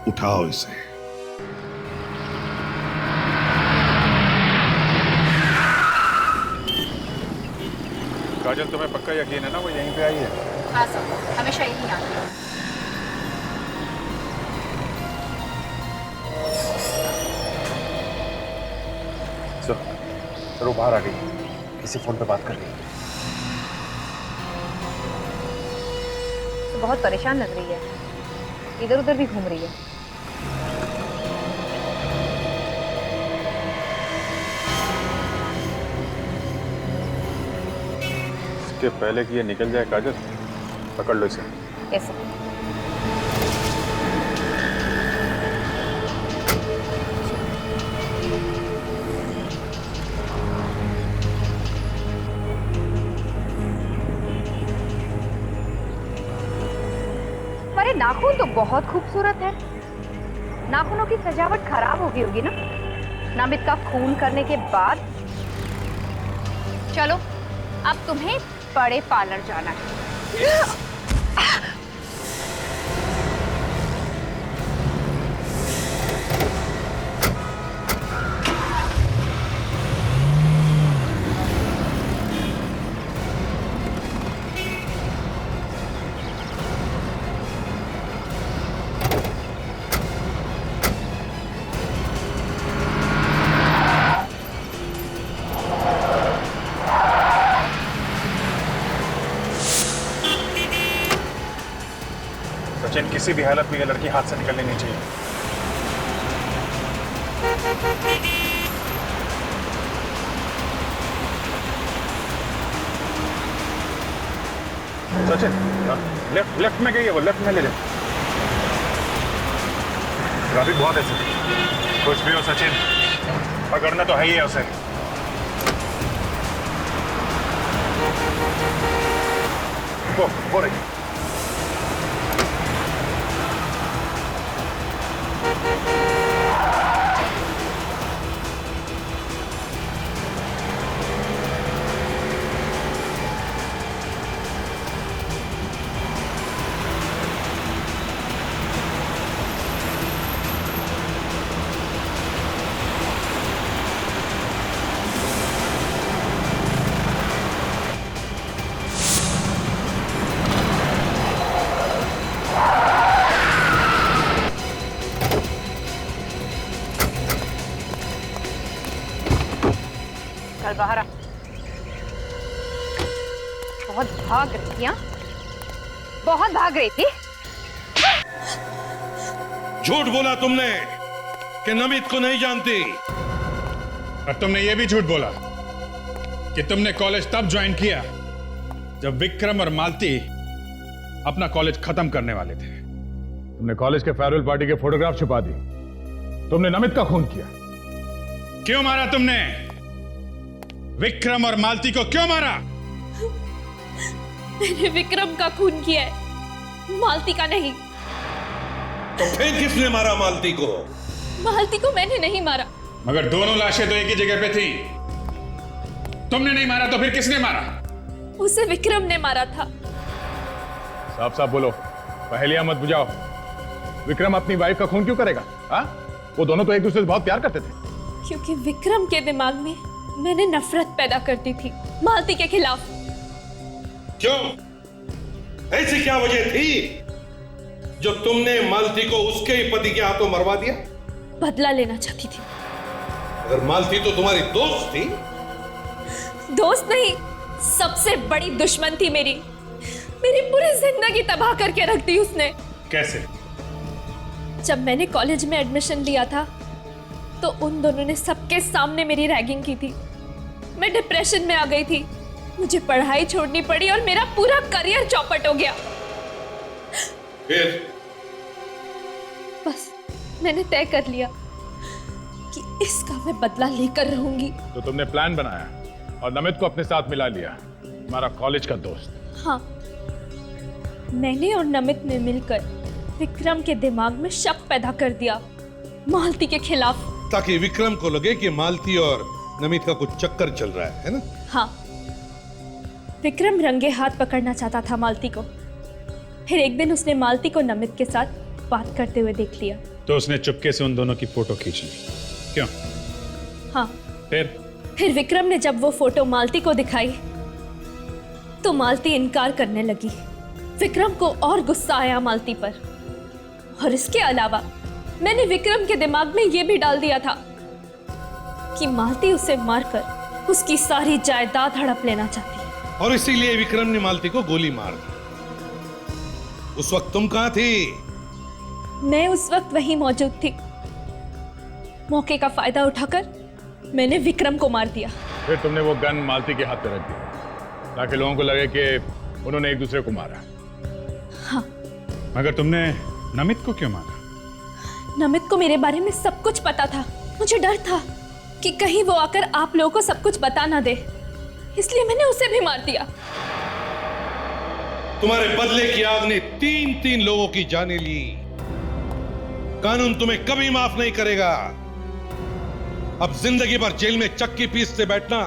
उठाओ इसे। काजल, तुम्हें पक्का यकीन है ना वो यहीं पे आई है? हाँ सर, हमेशा यही आती है। सर, वो बाहर आ गई, किसी फोन पे बात कर रही है। तो बहुत परेशान लग रही है, इधर उधर भी घूम रही है। इसके पहले कि ये निकल जाए काजल, पकड़ लो इसे। कैसे? अरे नाखून तो बहुत खूबसूरत है। नाखूनों की सजावट खराब हो गई होगी ना, नामित का खून करने के बाद। चलो, अब तुम्हें बड़े पार्लर जाना है। सचिन, किसी भी हालत में ये लड़की हाथ से निकलनी नहीं चाहिए। सचिन, लेफ्ट में गई है वो, लेफ्ट में ले ले। ट्रैफिक बहुत है सर। कुछ भी हो सचिन, पकड़ना तो है ही है उसे। वो रही। चल बाहर आ। बहुत भाग रही थी, हाँ? बहुत भाग रही थी। झूठ बोला तुमने कि नमित को नहीं जानती। और तुमने ये भी झूठ बोला कि तुमने कॉलेज तब ज्वाइन किया जब विक्रम और मालती अपना कॉलेज खत्म करने वाले थे। तुमने कॉलेज के फेयरवेल पार्टी के फोटोग्राफ छुपा दी। तुमने नमित का खून किया। क्यों मारा तुमने? विक्रम और मालती को क्यों मारा? मैंने विक्रम का खून किया है, मालती का नहीं। तो फिर किसने मारा मालती को? मालती को मैंने नहीं मारा। मगर दोनों लाशें तो एक ही जगह पे थी। तुमने नहीं मारा तो फिर किसने मारा? उसे विक्रम ने मारा था। साफ साफ बोलो, पहेलियां मत बुझाओ। विक्रम अपनी वाइफ का खून क्यों करेगा? हाँ? वो दोनों तो एक दूसरे से बहुत प्यार करते थे। क्योंकि विक्रम के दिमाग में मैंने नफरत पैदा कर दी थी मालती के खिलाफ। क्यों? ऐसी क्या वजह थी जो तुमने मालती को उसके ही पति के हाथों मरवा दिया? बदला लेना चाहती थी। अगर मालती तो तुम्हारी दोस्त थी। दोस्त नहीं, सबसे बड़ी दुश्मन थी मेरी। मेरी पूरी जिंदगी तबाह करके रख दी उसने। कैसे? जब मैंने कॉलेज में एडमिशन लिया था तो उन दोनों ने सबके सामने मेरी रैगिंग की थी। मैं डिप्रेशन में आ गई थी, मुझे पढ़ाई छोड़नी पड़ी और मेरा पूरा करियर चौपट हो गया। फिर? बस मैंने तय कर लिया कि इसका मैं बदला लेकर रहूंगी। तो तुमने प्लान बनाया और नमित को अपने साथ मिला लिया, हमारा कॉलेज का दोस्त। हाँ, मैंने और नमित ने मिलकर विक्रम के दिमाग में शक पैदा कर दिया मालती के खिलाफ, ताकि विक्रम को लगे कि मालती और नमित का कुछ चक्कर चल रहा है ना? हाँ, विक्रम रंगे हाथ पकड़ना चाहता था मालती को। फिर एक दिन उसने मालती को नमित के साथ बात करते हुए देख लिया। तो उसने चुपके से उन दोनों की फोटो खींच ली। क्यों? हाँ। फिर विक्रम ने जब वो फोटो मालती को दिखाई तो मालती इनकार करने लगी। विक्रम को और गुस्सा आया मालती पर, और इसके अलावा मैंने विक्रम के दिमाग में ये भी डाल दिया था कि मालती उसे मारकर उसकी सारी जायदाद हड़प लेना चाहती है। और इसीलिए विक्रम ने मालती को गोली मार दी। उस वक्त तुम कहां थी? मैं उस वक्त वहीं मौजूद थी। मौके का फायदा उठाकर मैंने विक्रम को मार दिया। फिर तुमने वो गन मालती के हाथ पे रख दिया ताकि लोगों को लगे कि उन्होंने एक दूसरे को मारा। हाँ। मगर तुमने नमित को क्यों मारा? नमित को मेरे बारे में सब कुछ पता था। मुझे डर था कि कहीं वो आकर आप लोगों को सब कुछ बता ना दे, इसलिए मैंने उसे भी मार दिया। तुम्हारे बदले की आग ने 3-3 लोगों की जानें ली। कानून तुम्हें कभी माफ नहीं करेगा। अब जिंदगी भर जेल में चक्की पीसते बैठना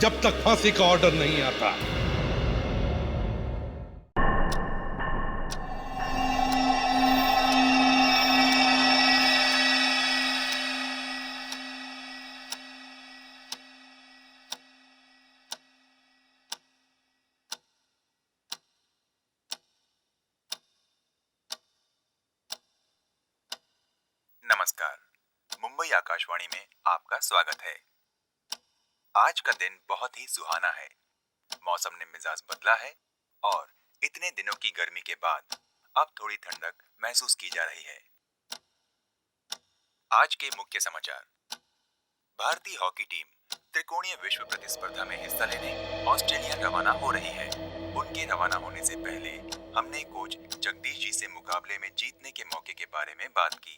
जब तक फांसी का ऑर्डर नहीं आता। नमस्कार, मुंबई आकाशवाणी में आपका स्वागत है। आज का दिन बहुत ही सुहाना है। मौसम ने मिजाज बदला है और इतने दिनों की गर्मी के बाद अब थोड़ी ठंडक महसूस की जा रही है। आज के मुख्य समाचार। भारतीय हॉकी टीम त्रिकोणीय विश्व प्रतिस्पर्धा में हिस्सा लेने ऑस्ट्रेलिया रवाना हो रही है। उनके रवाना होने से पहले हमने कोच जगदीश जी से मुकाबले में जीतने के मौके के बारे में बात की।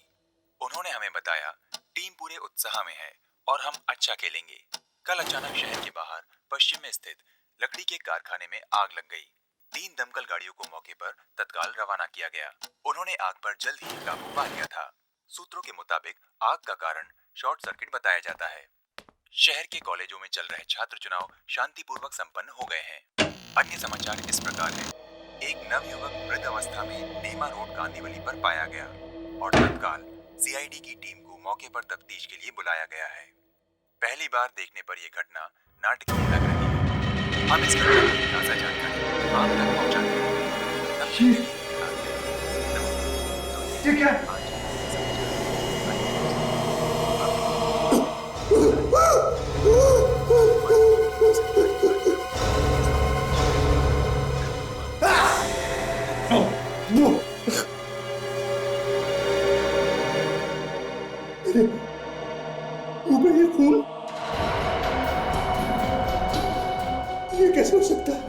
उन्होंने हमें बताया टीम पूरे उत्साह में है और हम अच्छा खेलेंगे। कल अचानक शहर के बाहर पश्चिम में स्थित लकड़ी के कारखाने में आग लग गई। 3 दमकल गाड़ियों को मौके पर तत्काल रवाना किया गया। उन्होंने आग पर जल्द ही काबू पा लिया था। सूत्रों के मुताबिक आग का कारण शॉर्ट सर्किट बताया जाता है। शहर के कॉलेजों में चल रहे छात्र चुनाव शांतिपूर्वक संपन्न हो गए हैं। अन्य समाचार इस प्रकार है। एक नवयुवक वृद्ध अवस्था में नेमा रोड कांदीवली पर पाया गया और तत्काल सीआईडी की टीम को मौके पर तफ्तीश के लिए बुलाया गया है। पहली बार देखने पर यह घटना नाटकीय लग रही है। हम इस घटना की ताज़ा जानकारी आप तक पहुंचाएंगे। ये खून, ये कैसे हो सकता है?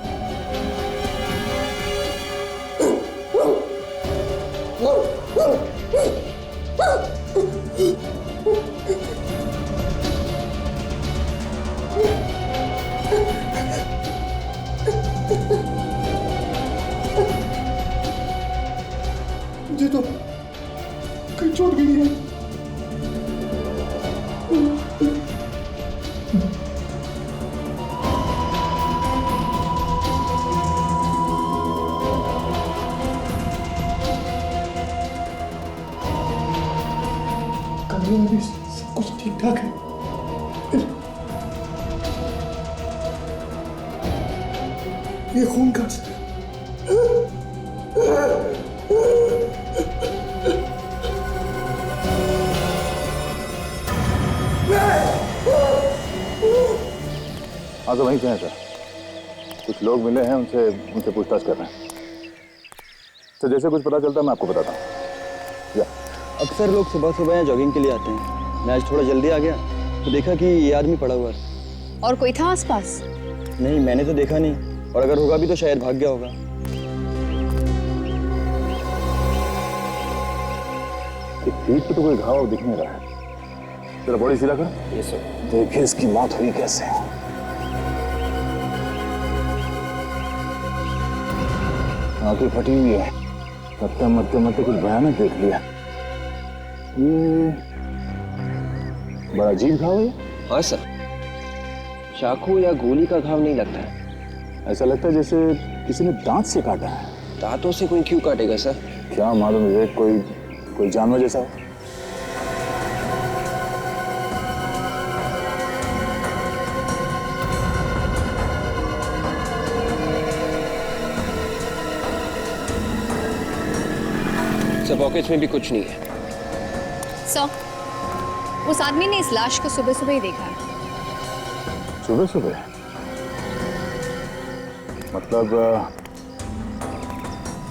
मुझे तो कहीं चोट भी नहीं है। कमरे में भी सब कुछ ठीक ठाक है। ये खून कहाँ से? हाँ तो वहीं से हैं सर। कुछ लोग मिले हैं, उनसे पूछताछ कर रहे हैं। तो जैसे कुछ पता चलता है मैं आपको बताता हूँ। या अक्सर लोग सुबह सुबह यहाँ जॉगिंग के लिए आते हैं। मैं आज थोड़ा जल्दी आ गया तो देखा कि ये आदमी पड़ा हुआ है। और कोई था आसपास? नहीं, मैंने तो देखा नहीं, और अगर होगा भी तो शायद भाग गया होगा। पीठ पे तो कोई घाव दिख नहीं रहा है। जरा बॉडी सीधा कर। ये सर। देखिए इसकी मौत हुई कैसे। आंखें फटी हुई है। मरते मरते कुछ भयानक देख लिया। ये बड़ा अजीब घाव है। हाँ सर, चाकू या गोली का घाव नहीं लगता है। ऐसा लगता है जैसे किसी ने दांत से काटा है। दांतों से कोई क्यों काटेगा सर? क्या मालूम, विवेक, कोई जानवर जैसा हो। सर पॉकेट्स में भी कुछ नहीं है। सर, उस आदमी ने इस लाश को सुबह सुबह ही देखा है। सुबह सुबह? मतलब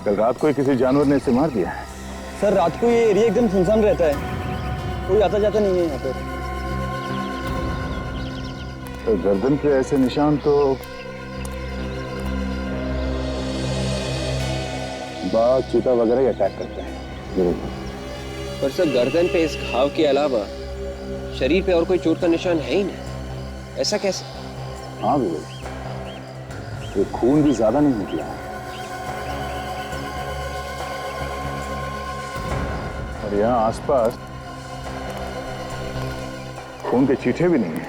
कल रात को ही किसी जानवर ने इसे मार दिया है? सर रात को ये एरिया एकदम सुनसान रहता है, कोई आता जाता नहीं है यहाँ पर। तो गर्दन पे ऐसे निशान तो बाघ, चीता वगैरह ही अटैक करते हैं जरूर। पर सर गर्दन पे इस घाव के अलावा शरीर पे और कोई चोट का निशान है ही नहीं। ऐसा कैसे? हाँ विवेक, ये खून भी ज्यादा नहीं निकला है। और यहाँ आसपास खून के छींटे भी नहीं है।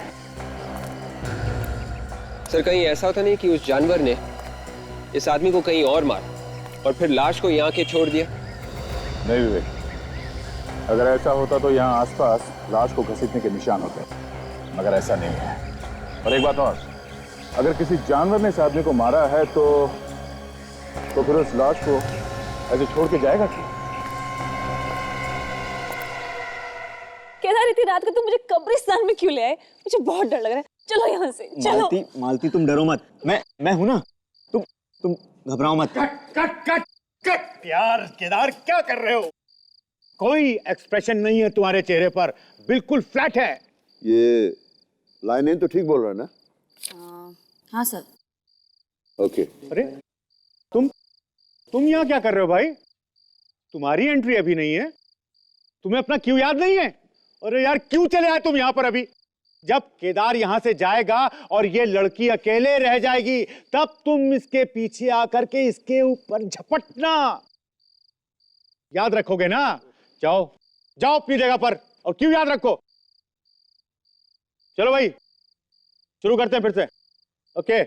सर कहीं ऐसा होता नहीं कि उस जानवर ने इस आदमी को कहीं और मारा और फिर लाश को यहाँ के छोड़ दिया? नहीं विवेक, अगर ऐसा होता तो यहाँ आसपास लाश को घसीटने के निशान होते, मगर ऐसा नहीं है। और एक बात और, अगर किसी जानवर ने इस आदमी को मारा है तो फिर उस लाश को ऐसे छोड़ के जाएगा क्या? केदार, इतनी रात को तुम मुझे कब्रिस्तान में क्यों ले आए? मुझे बहुत डर लग रहा है। चलो यहाँ से, चलो। मालती तुम डरो मत, मैं हूं ना। तुम घबराओ मत। Cut cut cut cut. यार केदार, क्या कर रहे हो? कोई एक्सप्रेशन नहीं है तुम्हारे चेहरे पर, बिल्कुल फ्लैट है। ये लाइनें तो ठीक बोल रहा है ना? हाँ सर। ओके। अरे तुम यहाँ क्या कर रहे हो भाई? तुम्हारी एंट्री अभी नहीं है। तुम्हें अपना क्यों याद नहीं है? अरे यार क्यों चले आए तुम यहाँ पर अभी? जब केदार यहां से जाएगा और ये लड़की अकेले रह जाएगी, तब तुम इसके पीछे आकर के इसके ऊपर झपटना। याद रखोगे ना? जाओ जाओ अपनी जगह पर। और क्यों याद रखो? चलो भाई शुरू करते हैं फिर से। ओके।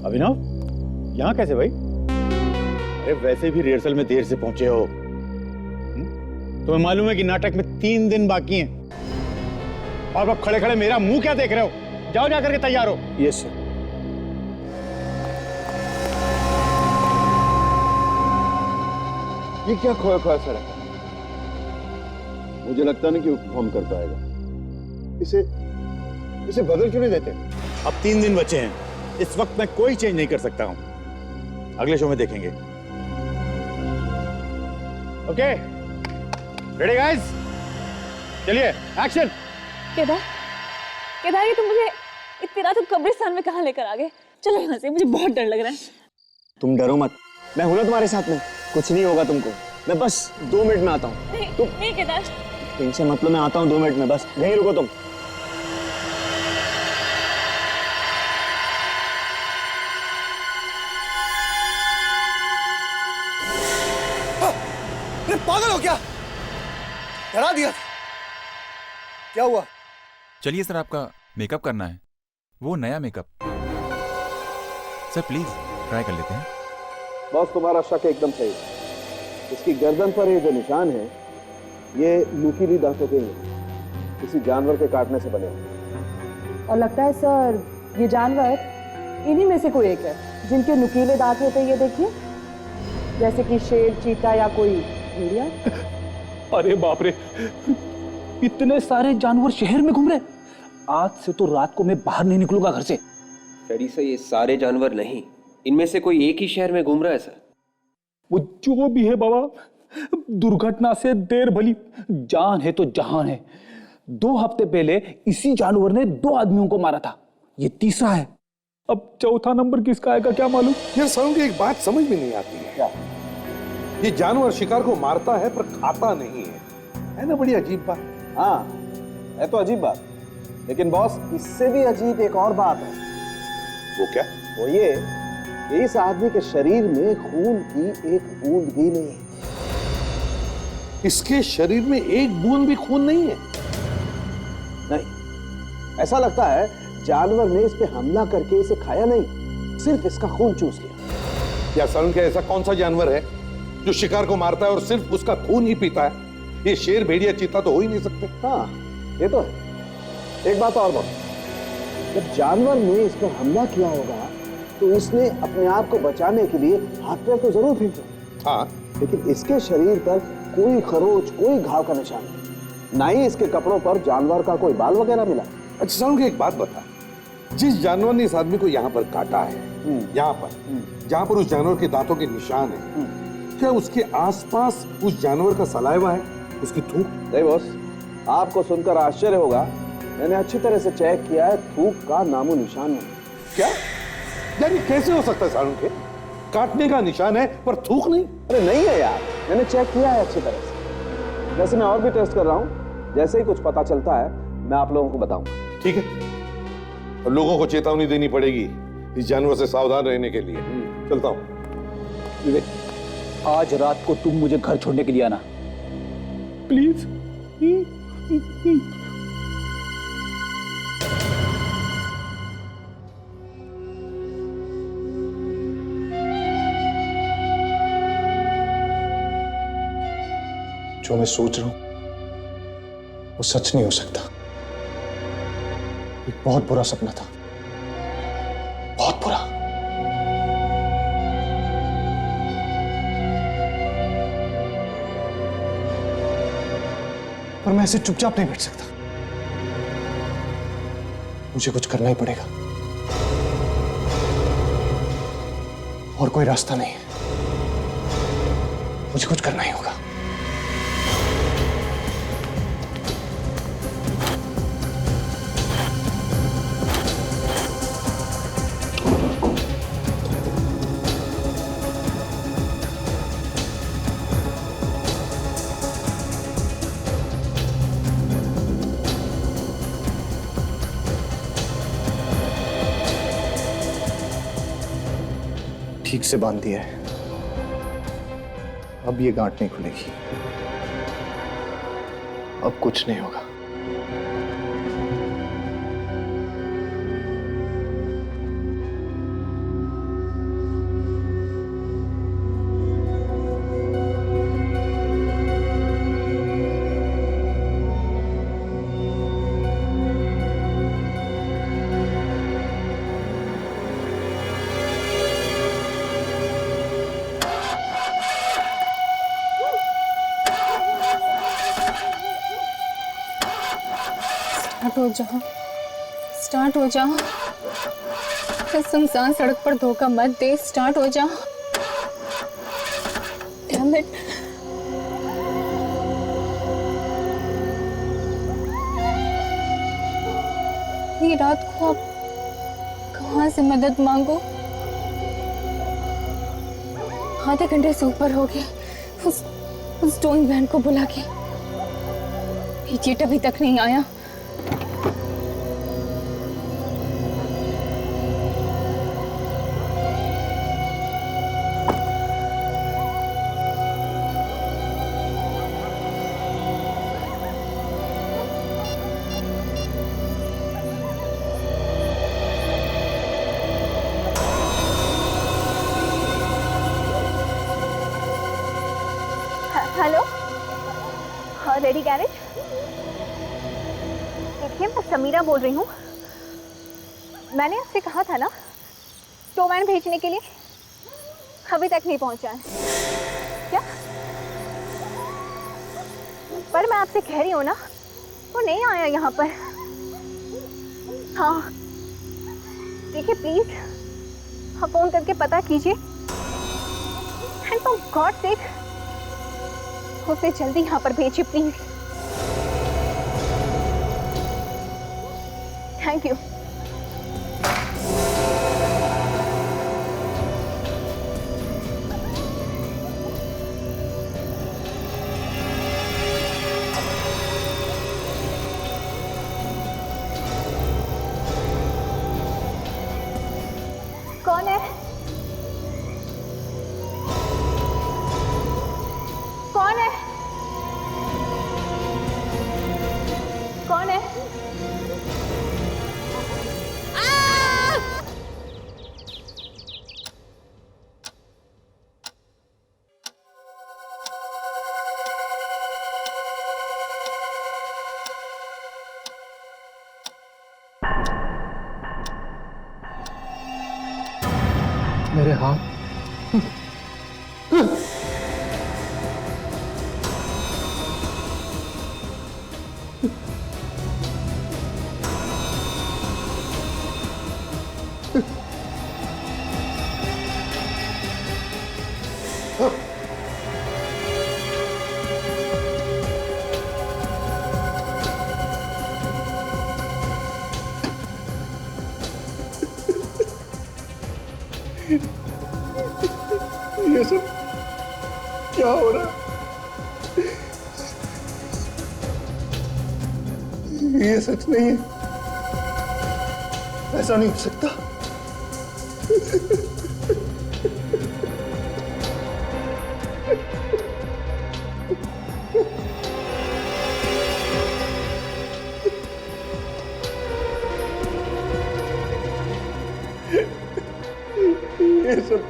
अभिनव, यहां कैसे भाई? अरे वैसे भी रिहर्सल में देर से पहुंचे हो। तुम्हें मालूम है कि नाटक में 3 दिन बाकी हैं। और अब खड़े खड़े मेरा मुंह क्या देख रहे हो? जाओ जाकर के तैयार हो। Yes sir. ये क्या खोया खोया सा रखा? मुझे लगता नहीं कि वो परफॉर्म कर पाएगा। इसे बदल क्यों नहीं देते? अब 3 दिन बचे हैं। इस वक्त मैं कोई चेंज नहीं कर सकता हूं। अगले शो में देखेंगे। Okay, ready guys? चलिए एक्शन। केदार ये तुम मुझे इतनी रात को कब्रिस्तान में कहाँ लेकर आ गए? चलो यहाँ से, मुझे बहुत डर लग रहा है। तुम डरो मत, मैं हूं ना तुम्हारे साथ में। कुछ नहीं होगा तुमको। मैं बस 2 मिनट में आता हूँ। नहीं केदार, टेंशन मतलब मैं आता हूँ 2 मिनट में, बस यहीं रुको तुम। पागल हो क्या? डरा दिया था। क्या हुआ? चलिए सर, आपका मेकअप करना है, वो नया मेकअप। सर प्लीज ट्राई कर लेते हैं। बॉस, तुम्हारा शक एकदम सही। इसकी गर्दन पर ये जो निशान है, ये नुकीली दांतों के हैं, किसी जानवर के काटने से बने हैं। और लगता है सर ये जानवर इन्हीं में से कोई एक है जिनके नुकीले दांत होते हैं। ये देखिए, जैसे कि शेर, चीता या कोई भेड़िया। अरे बाप रे, इतने सारे जानवर शहर में घूम रहे। आज से तो रात को मैं बाहर नहीं निकलूंगा घर से। डैडी सर, ये सारे जानवर नहीं, इनमें से कोई एक ही शहर में घूम रहा है सर। वो जो भी है बाबा, दुर्घटना से देर भली, जान है तो जहान है। 2 हफ्ते पहले इसी जानवर ने 2 आदमियों को मारा था, ये तीसरा है। अब चौथा नंबर किसका आएगा क्या मालूम। यार सरों की एक बात समझ में नहीं आती है। क्या? ये जानवर शिकार को मारता है पर खाता नहीं है ना? बड़ी अजीब बात। हाँ, है तो अजीब बात, लेकिन बॉस इससे भी अजीब एक और बात है। वो क्या? वो ये, इस आदमी के शरीर में खून की एक बूंद भी नहीं है। इसके शरीर में एक बूंद भी खून नहीं है? नहीं, ऐसा लगता है जानवर ने इस पे हमला करके इसे खाया नहीं, सिर्फ इसका खून चूस लिया। क्या सरुण, क्या ऐसा कौन सा जानवर है जो शिकार को मारता है और सिर्फ उसका खून ही पीता है? ये शेर, भेड़िया, चीता तो हो ही नहीं सकते। हाँ, ये तो है। एक बात और बॉस, जब जानवर ने इस पर हमला किया होगा तो इसने अपने आप को बचाने के लिए हाथ पैर तो जरूर फेंके। हाँ, लेकिन इसके शरीर पर कोई खरोच, कोई घाव का निशान नहीं, ना ही इसके कपड़ों पर जानवर का कोई बाल वगैरह मिला। अच्छा सरुण, एक बात बता, जिस जानवर ने इस आदमी को यहाँ पर काटा है, यहाँ पर जहाँ पर उस जानवर के दांतों के निशान है, क्या उसके आसपास उस जानवर का सलाइवा है, उसकी थूक? नहीं बॉस, आपको सुनकर आश्चर्य होगा, मैंने अच्छी तरह से चेक किया है, थूक का नामो निशान नहीं। क्या? यार ये कैसे हो सकता है सारुण के? काटने का निशान है पर थूक नहीं? अरे नहीं है यार, मैंने चेक किया है अच्छी तरह से। वैसे मैं और भी टेस्ट कर रहा हूँ, जैसे ही कुछ पता चलता है मैं आप लोगों को बताऊंगा। ठीक है, और लोगों को चेतावनी देनी पड़ेगी इस जानवर से सावधान रहने के लिए। चलता हूँ। विवेक, आज रात को तुम मुझे घर छोड़ने के लिए आना प्लीज। जो मैं सोच रहा हूं वो सच नहीं हो सकता। एक बहुत बुरा सपना था, बहुत बुरा। पर मैं ऐसे चुपचाप नहीं बैठ सकता। मुझे कुछ करना ही पड़ेगा और कोई रास्ता नहीं है। मुझे कुछ करना ही होगा। ठीक से बांध दिया है, अब ये गांठ नहीं खुलेगी। अब कुछ नहीं होगा। स्टार्ट हो जाओ। इस सुनसान सड़क पर धोखा मत दे। स्टार्ट हो जाओ। Damn it. ये रात को अब कहाँ से मदद मांगो? आधे घंटे से ऊपर हो गए उस टोइंग वैन को बुला के। ये चीट अभी तक नहीं आया। Hello, ready garage? देखिए, मैं समीरा बोल रही हूँ। मैंने आपसे कहा था ना टो वैन भेजने के लिए, अभी तक नहीं पहुँचा है क्या? पर मैं आपसे कह रही हूँ ना, वो नहीं आया यहाँ पर। हाँ देखिए, प्लीज आप फोन करके पता कीजिए एंड फॉर गॉड सेक उसे जल्दी यहाँ पर भेजिए प्लीज। Thank you. कौन है? कौन है? कौन है? मेरे हाथ ये सब क्या हो रहा है? ये सच नहीं है, ऐसा नहीं हो सकता। ये सब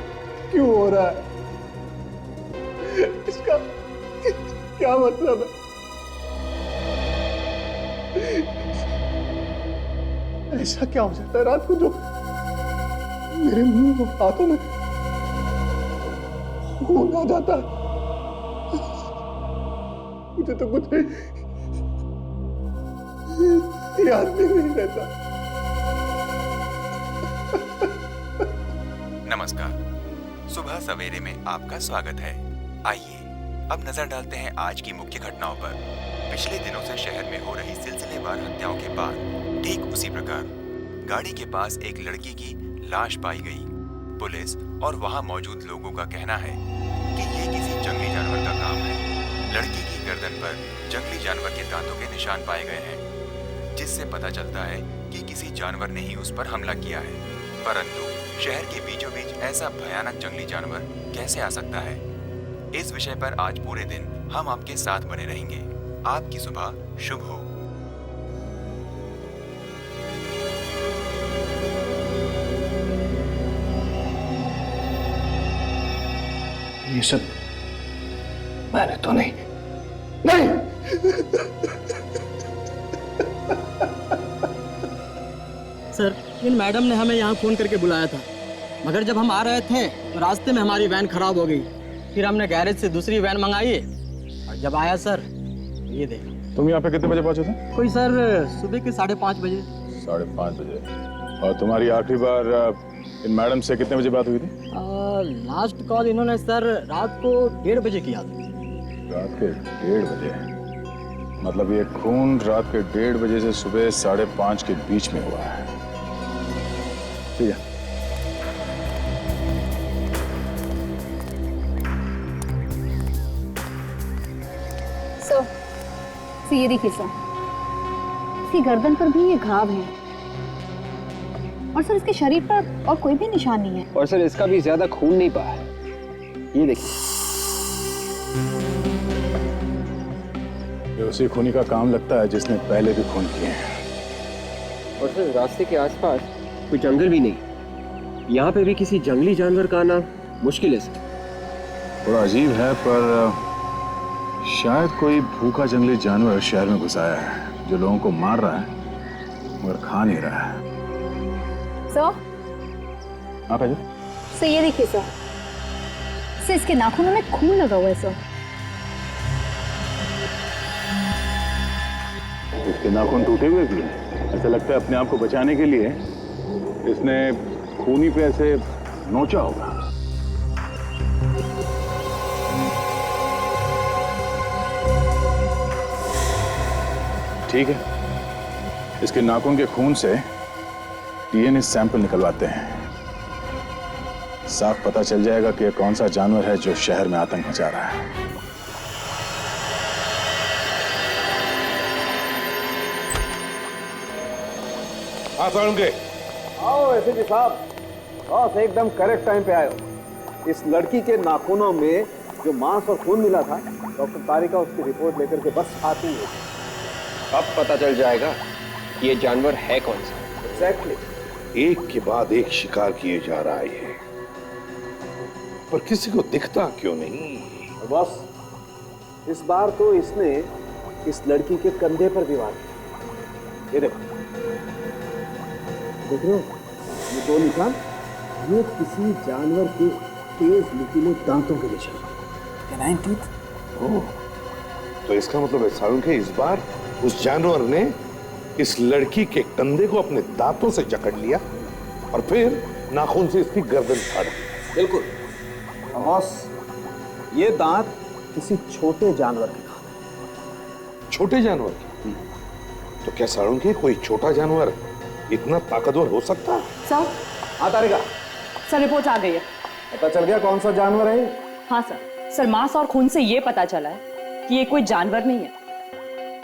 क्यों हो रहा है? इसका क्या मतलब है? ऐसा क्या हो सकता है रात को जो मेरे मुंह और हाथों में खून आ जाता है? मुझे तो कुछ याद भी नहीं रहता। नमस्कार। सुबह सवेरे में आपका स्वागत है। आइए अब नजर डालते हैं आज की मुख्य घटनाओं पर। पिछले दिनों से शहर में हो रही सिलसिलेवार हत्याओं के बाद ठीक उसी प्रकार गाड़ी के पास एक लड़की की लाश पाई गई। पुलिस और वहां मौजूद लोगों का कहना है कि ये किसी जंगली जानवर का काम है। लड़की की गर्दन पर जंगली जानवर के दांतों के निशान पाए गए हैं, जिससे पता चलता है कि किसी जानवर ने ही उस पर हमला किया है। परंतु शहर के बीचों बीच ऐसा भयानक जंगली जानवर कैसे आ सकता है? इस विषय पर आज पूरे दिन हम आपके साथ बने रहेंगे। आपकी सुबह शुभ हो। ये सब मैंने तो नहीं। सर, इन मैडम ने हमें यहाँ फोन करके बुलाया था, मगर जब हम आ रहे थे तो रास्ते में हमारी वैन खराब हो गई। फिर हमने गैरेज से दूसरी वैन मंगाई और जब आया सर ये देखो। तुम यहाँ पे कितने बजे पहुंचे थे? कोई सर सुबह के 5:30 बजे। 5:30 बजे। और तुम्हारी आखिरी बार इन मैडम से कितने बजे बात हुई थी? लास्ट कॉल इन्होंने सर रात को 1:30 बजे किया था। रात के 1:30 बजे? मतलब ये खून रात के 1:30 बजे से सुबह 5:30 के बीच में हुआ है। ठीक है। सर, ये देखिए सर, इसकी गर्दन पर भी ये घाव है और सर इसके शरीर पर और कोई भी निशान नहीं है। और सर इसका भी ज्यादा खून नहीं बहा है। ये देखिए। ये उसी खूनी का काम लगता है जिसने पहले भी खून किए हैं। और सर रास्ते के आसपास कोई जंगल भी नहीं। यहाँ पे भी किसी जंगली जानवर का आना मुश्किल है सर। थोड़ा अजीब है, पर शायद कोई भूखा जंगली जानवर शहर में घुस आया है जो लोगों को मार रहा है मगर खा नहीं रहा है। सर, हाँ भाई। सर ये देखिए सर, इसके नाखूनों में खून लगा हुआ है सर। इसके नाखून टूटे हुए भी हैं। ऐसा लगता है अपने आप को बचाने के लिए इसने खूनी पे ऐसे नोचा होगा। ठीक है, इसके नाखून के खून से डीएनए सैंपल निकलवाते हैं। साफ पता चल जाएगा कि कौन सा जानवर है जो शहर में आतंक मचा रहा है। हाँ साळुंके। आओ एसपी साहब, बॉस एकदम करेक्ट टाइम पे आए हो। इस लड़की के नाखूनों में जो मांस और खून मिला था, डॉक्टर तारिका उसकी रिपोर्ट लेकर के बस आती है। अब पता चल जाएगा कि ये जानवर है कौन सा। एग्जैक्टली। एक के बाद एक शिकार किए जा रहा है ये, पर किसी को दिखता क्यों नहीं? बॉस, इस बार तो इसने इस लड़की के कंधे पर भी वार किया। ये देखो, देख रहे हो ये 2 निशान? ये किसी जानवर के तेज नुकीले दांतों के निशान। Canine teeth. ओह, तो इसका मतलब है साळुंके इस बार उस जानवर ने इस लड़की के कंधे को अपने दांतों से जकड़ लिया और फिर नाखून से इसकी गर्दन फाड़ दी। बिल्कुल बॉस, ये दांत किसी छोटे जानवर के दांत हैं। छोटे जानवर? तो क्या साळुंके कोई छोटा जानवर इतना ताकतवर हो सकता है? सर, हाँ तारिका। सर रिपोर्ट आ गई है। पता चल गया कौन सा जानवर है? हाँ सर, मांस और खून से ये पता चला है कि ये कोई जानवर नहीं है,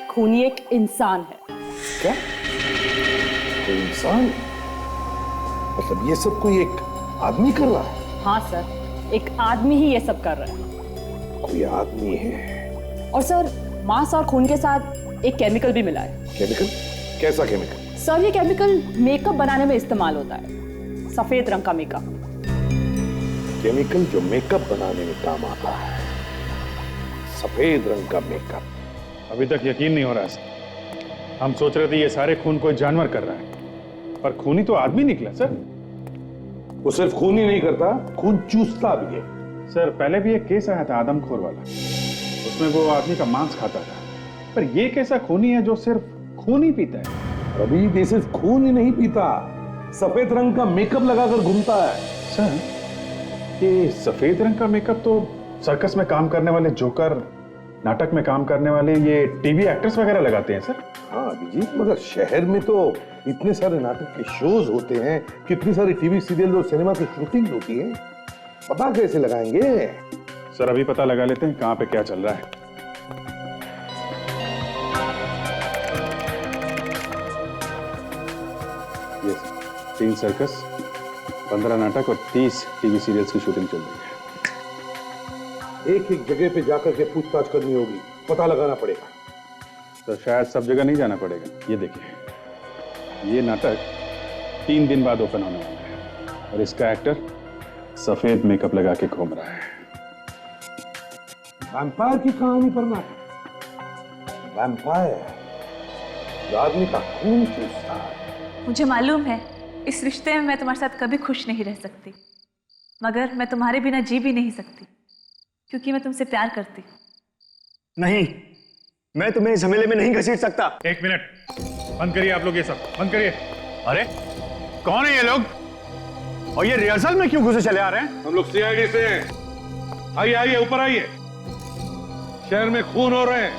खूनी एक इंसान है। क्या? कोई इंसान? मतलब ये सब कोई एक आदमी कर रहा है? हाँ सर, एक आदमी ही ये सब कर रहा है। कोई आदमी है? और सर मांस और खून के साथ एक केमिकल भी मिला है। केमिकल? कैसा केमिकल? सर ये केमिकल मेकअप बनाने में इस्तेमाल होता है, सफेद रंग का मेकअप। केमिकल जो मेकअप बनाने में काम आता है, सफेद रंग का मेकअप। अभी तक यकीन नहीं हो रहा है। हम सोच रहे थे ये सारे खून कोई जानवर कर रहा है, पर खूनी तो आदमी निकला सर। वो सिर्फ खून ही नहीं करता, खून चूसता भी है। सर पहले भी एक केस आया था आदमखोर वाला, उसमें वो आदमी का मांस खाता था, पर ये कैसा खूनी है जो सिर्फ खून ही पीता है? अभी ये सिर्फ खून ही नहीं पीता, सफेद रंग का मेकअप लगाकर घूमता है। सर ये सफेद रंग का मेकअप तो सर्कस में काम करने वाले जोकर, नाटक में काम करने वाले ये टीवी एक्टर्स वगैरह लगाते हैं सर। हाँ अभिजीत, मगर शहर में तो इतने सारे नाटक के शोज होते हैं, कितनी सारी टीवी सीरियल और सिनेमा की शूटिंग होती है, पता कैसे लगाएंगे? सर अभी पता लगा लेते हैं कहाँ पे क्या चल रहा है। ये 3 सर्कस, 15 नाटक और 30 टीवी सीरियल्स की शूटिंग चल रही है। एक एक जगह पे जाकर के पूछताछ करनी होगी, पता लगाना पड़ेगा। तो शायद सब जगह नहीं जाना पड़ेगा। ये देखिए, ये नाटक 3 दिन बाद ओपन होने वाला है और इसका एक्टर सफेद मेकअप लगा के घूम रहा है। वैम्पायर की कहानी पर नाटक। वैम्पायर आदमी का खून चूसता है। मुझे मालूम है इस रिश्ते में मैं तुम्हारे साथ कभी खुश नहीं रह सकती, मगर मैं तुम्हारे बिना जी भी नहीं सकती, क्योंकि मैं तुमसे प्यार करती। नहीं, मैं तुम्हें इस झमेले में नहीं घसीट सकता। 1 मिनट, बंद करिए आप लोग, ये सब बंद करिए। अरे कौन है ये लोग और ये रिहर्सल में क्यों घुसे चले आ रहे हैं? हम लोग सीआईडी से हैं। आइए आइए, ऊपर आइए। शहर में खून हो रहे हैं,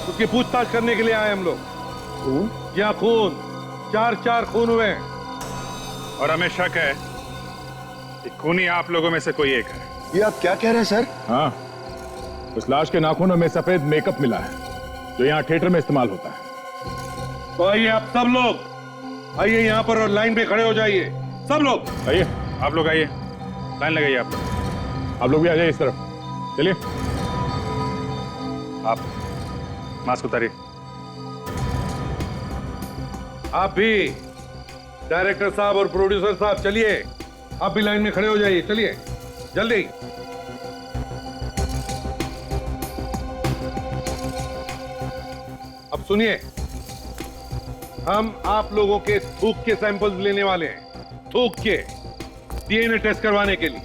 उसकी पूछताछ करने के लिए आए हम लोग। खून? क्या खून? 4 खून हुए हैं और हमें शक है कि खूनी आप लोगों में से कोई एक है। ये आप क्या कह रहे हैं सर? हाँ, उस लाश के नाखूनों में सफेद मेकअप मिला है जो यहाँ थिएटर में इस्तेमाल होता है। तो आइए आप सब लोग, आइए यहाँ पर और लाइन पे खड़े हो जाइए। सब लोग आइए, आप लोग आइए, लाइन लगाइए। आप लोग भी आ जाइए इस तरफ। चलिए, आप मास्क उतारिए। आप भी, डायरेक्टर साहब और प्रोड्यूसर साहब, चलिए आप भी लाइन में खड़े हो जाइए। चलिए जल्दी। अब सुनिए, हम आप लोगों के थूक के सैंपल्स लेने वाले हैं, थूक के डीएनए टेस्ट करवाने के लिए।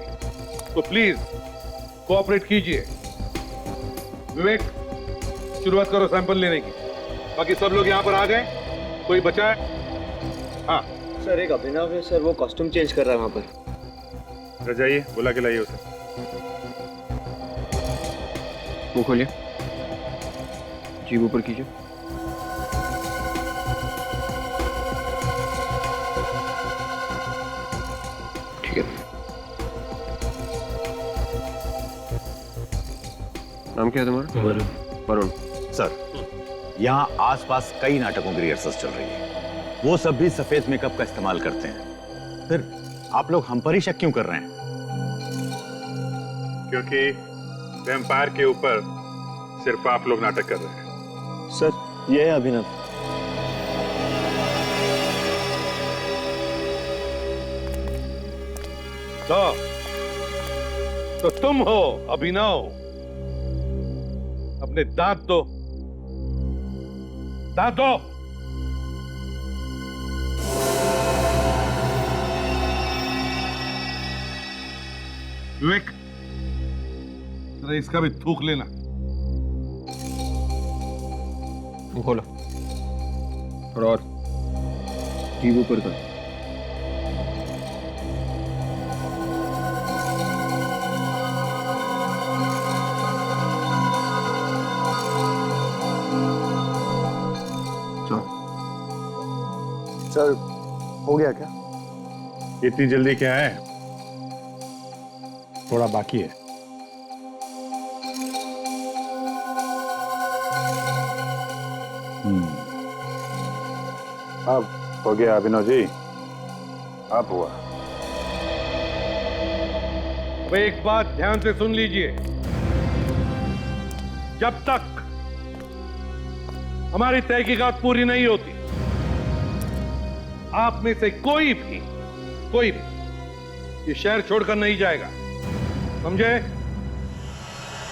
तो प्लीज कोऑपरेट कीजिए। विवेक, शुरुआत करो सैंपल लेने की। बाकी सब लोग यहाँ पर आ गए? कोई बचा है? हाँ सर, एक अभिनव है सर, वो कॉस्ट्यूम चेंज कर रहा है वहां पर। जाइए, बुला के लाइए उसे। मुंह खोलिए, जीभ ऊपर कीजिए। ठीक है। नाम क्या है तुम्हारा? वरुण। वरुण सर, यहाँ आसपास कई नाटकों की रिहर्सल चल रही है, वो सब भी सफेद मेकअप का इस्तेमाल करते हैं। फिर आप लोग हम पर ही शक क्यों कर रहे हैं? क्योंकि वैम्पायर के ऊपर सिर्फ आप लोग नाटक कर रहे हैं। सर, ये है अभिनव। तो तुम हो अभिनव? अपने दांत दो, दांत दो। विवेक, जरा इसका भी थूक लेना। खोलो और जीभ ऊपर कर। सर, हो गया क्या? इतनी जल्दी क्या है, थोड़ा बाकी है। अब हो गया अभिनव जी, अब हुआ। अब एक बात ध्यान से सुन लीजिए, जब तक हमारी तहकीकात पूरी नहीं होती, आप में से कोई भी ये शहर छोड़कर नहीं जाएगा, समझे?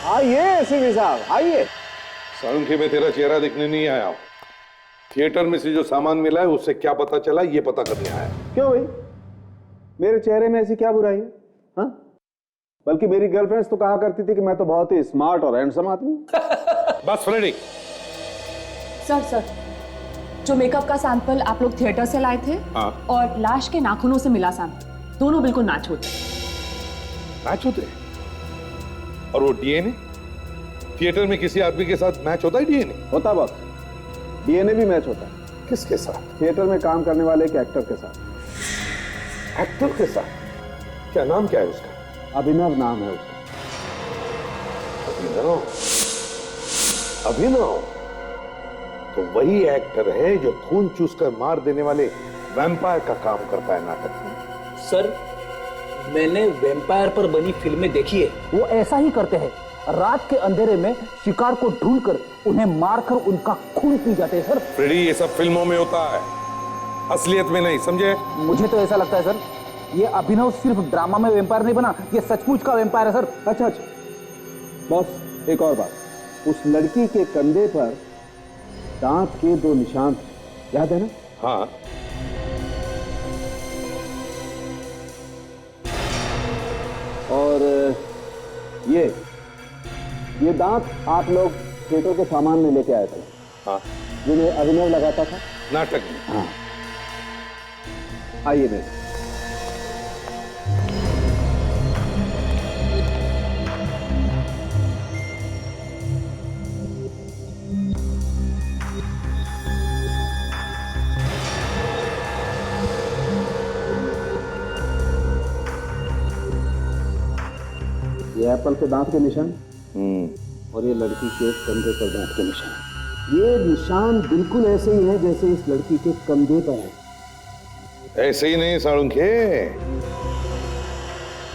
आइए एसपी साहब, आइए। सालुंखे में तेरा चेहरा दिखने नहीं आया हूं। थिएटर में से जो सामान मिला है उससे क्या पता चला, ये पता करने आया। क्यों भाई, मेरे चेहरे में ऐसी क्या बुराई है? हाँ, बल्कि मेरी गर्लफ्रेंड्स तो कहा करती थी कि मैं तो बहुत ही स्मार्ट और हैंडसम आदमी हूं। बस फ्रेडी। सर, जो मेकअप का सैंपल आप लोग थिएटर से लाए थे हाँ। और लाश के नाखूनों से मिला सैंपल, दोनों बिल्कुल मैच होते। मैच होते हैं। और वो डीएनए, थिएटर में किसी आदमी के साथ मैच होता है डीएनए? होता बॉस, डीएनए भी मैच होता है। किसके साथ? थिएटर में काम करने वाले एक एक्टर के साथ। एक्टर के साथ? क्या नाम क्या है उसका? अभिनव नाम है उसका। अभिनव? अभिनव तो वही एक्टर है जो खून चूसकर मार देने वाले वैम्पायर का काम करता है नाटक में। सर, मैंने वैम्पायर पर बनी फिल्में देखी है। वो ऐसा ही करते हैं, रात के अंधेरे में शिकार को ढूंढकर उन्हें मारकर उनका खून पी जाते हैं सर। फ्रेडी, ये सब फिल्मों में होता है, असलियत में नहीं, समझे? मुझे तो ऐसा लगता है सर, ये अभिनव सिर्फ ड्रामा में वैम्पायर नहीं बना, ये सचमुच का वैम्पायर है सर। अच्छा, बॉस एक और बात, उस लड़की के कंधे पर दांत के 2 निशान थे, याद है ना? हाँ। और ये दांत आप लोग थिएटर के सामान में लेके आए थे। हाँ। जिन्हें अभिनव लगाता था नाटक में। हाँ। आइए मेरे। ये एप्पल के दांत के निशान और ये लड़की के कंधे पर दांत के निशान। ये निशान बिल्कुल ऐसे ही है जैसे इस लड़की के कंधे पर है। ऐसे ही नहीं साळुंखे,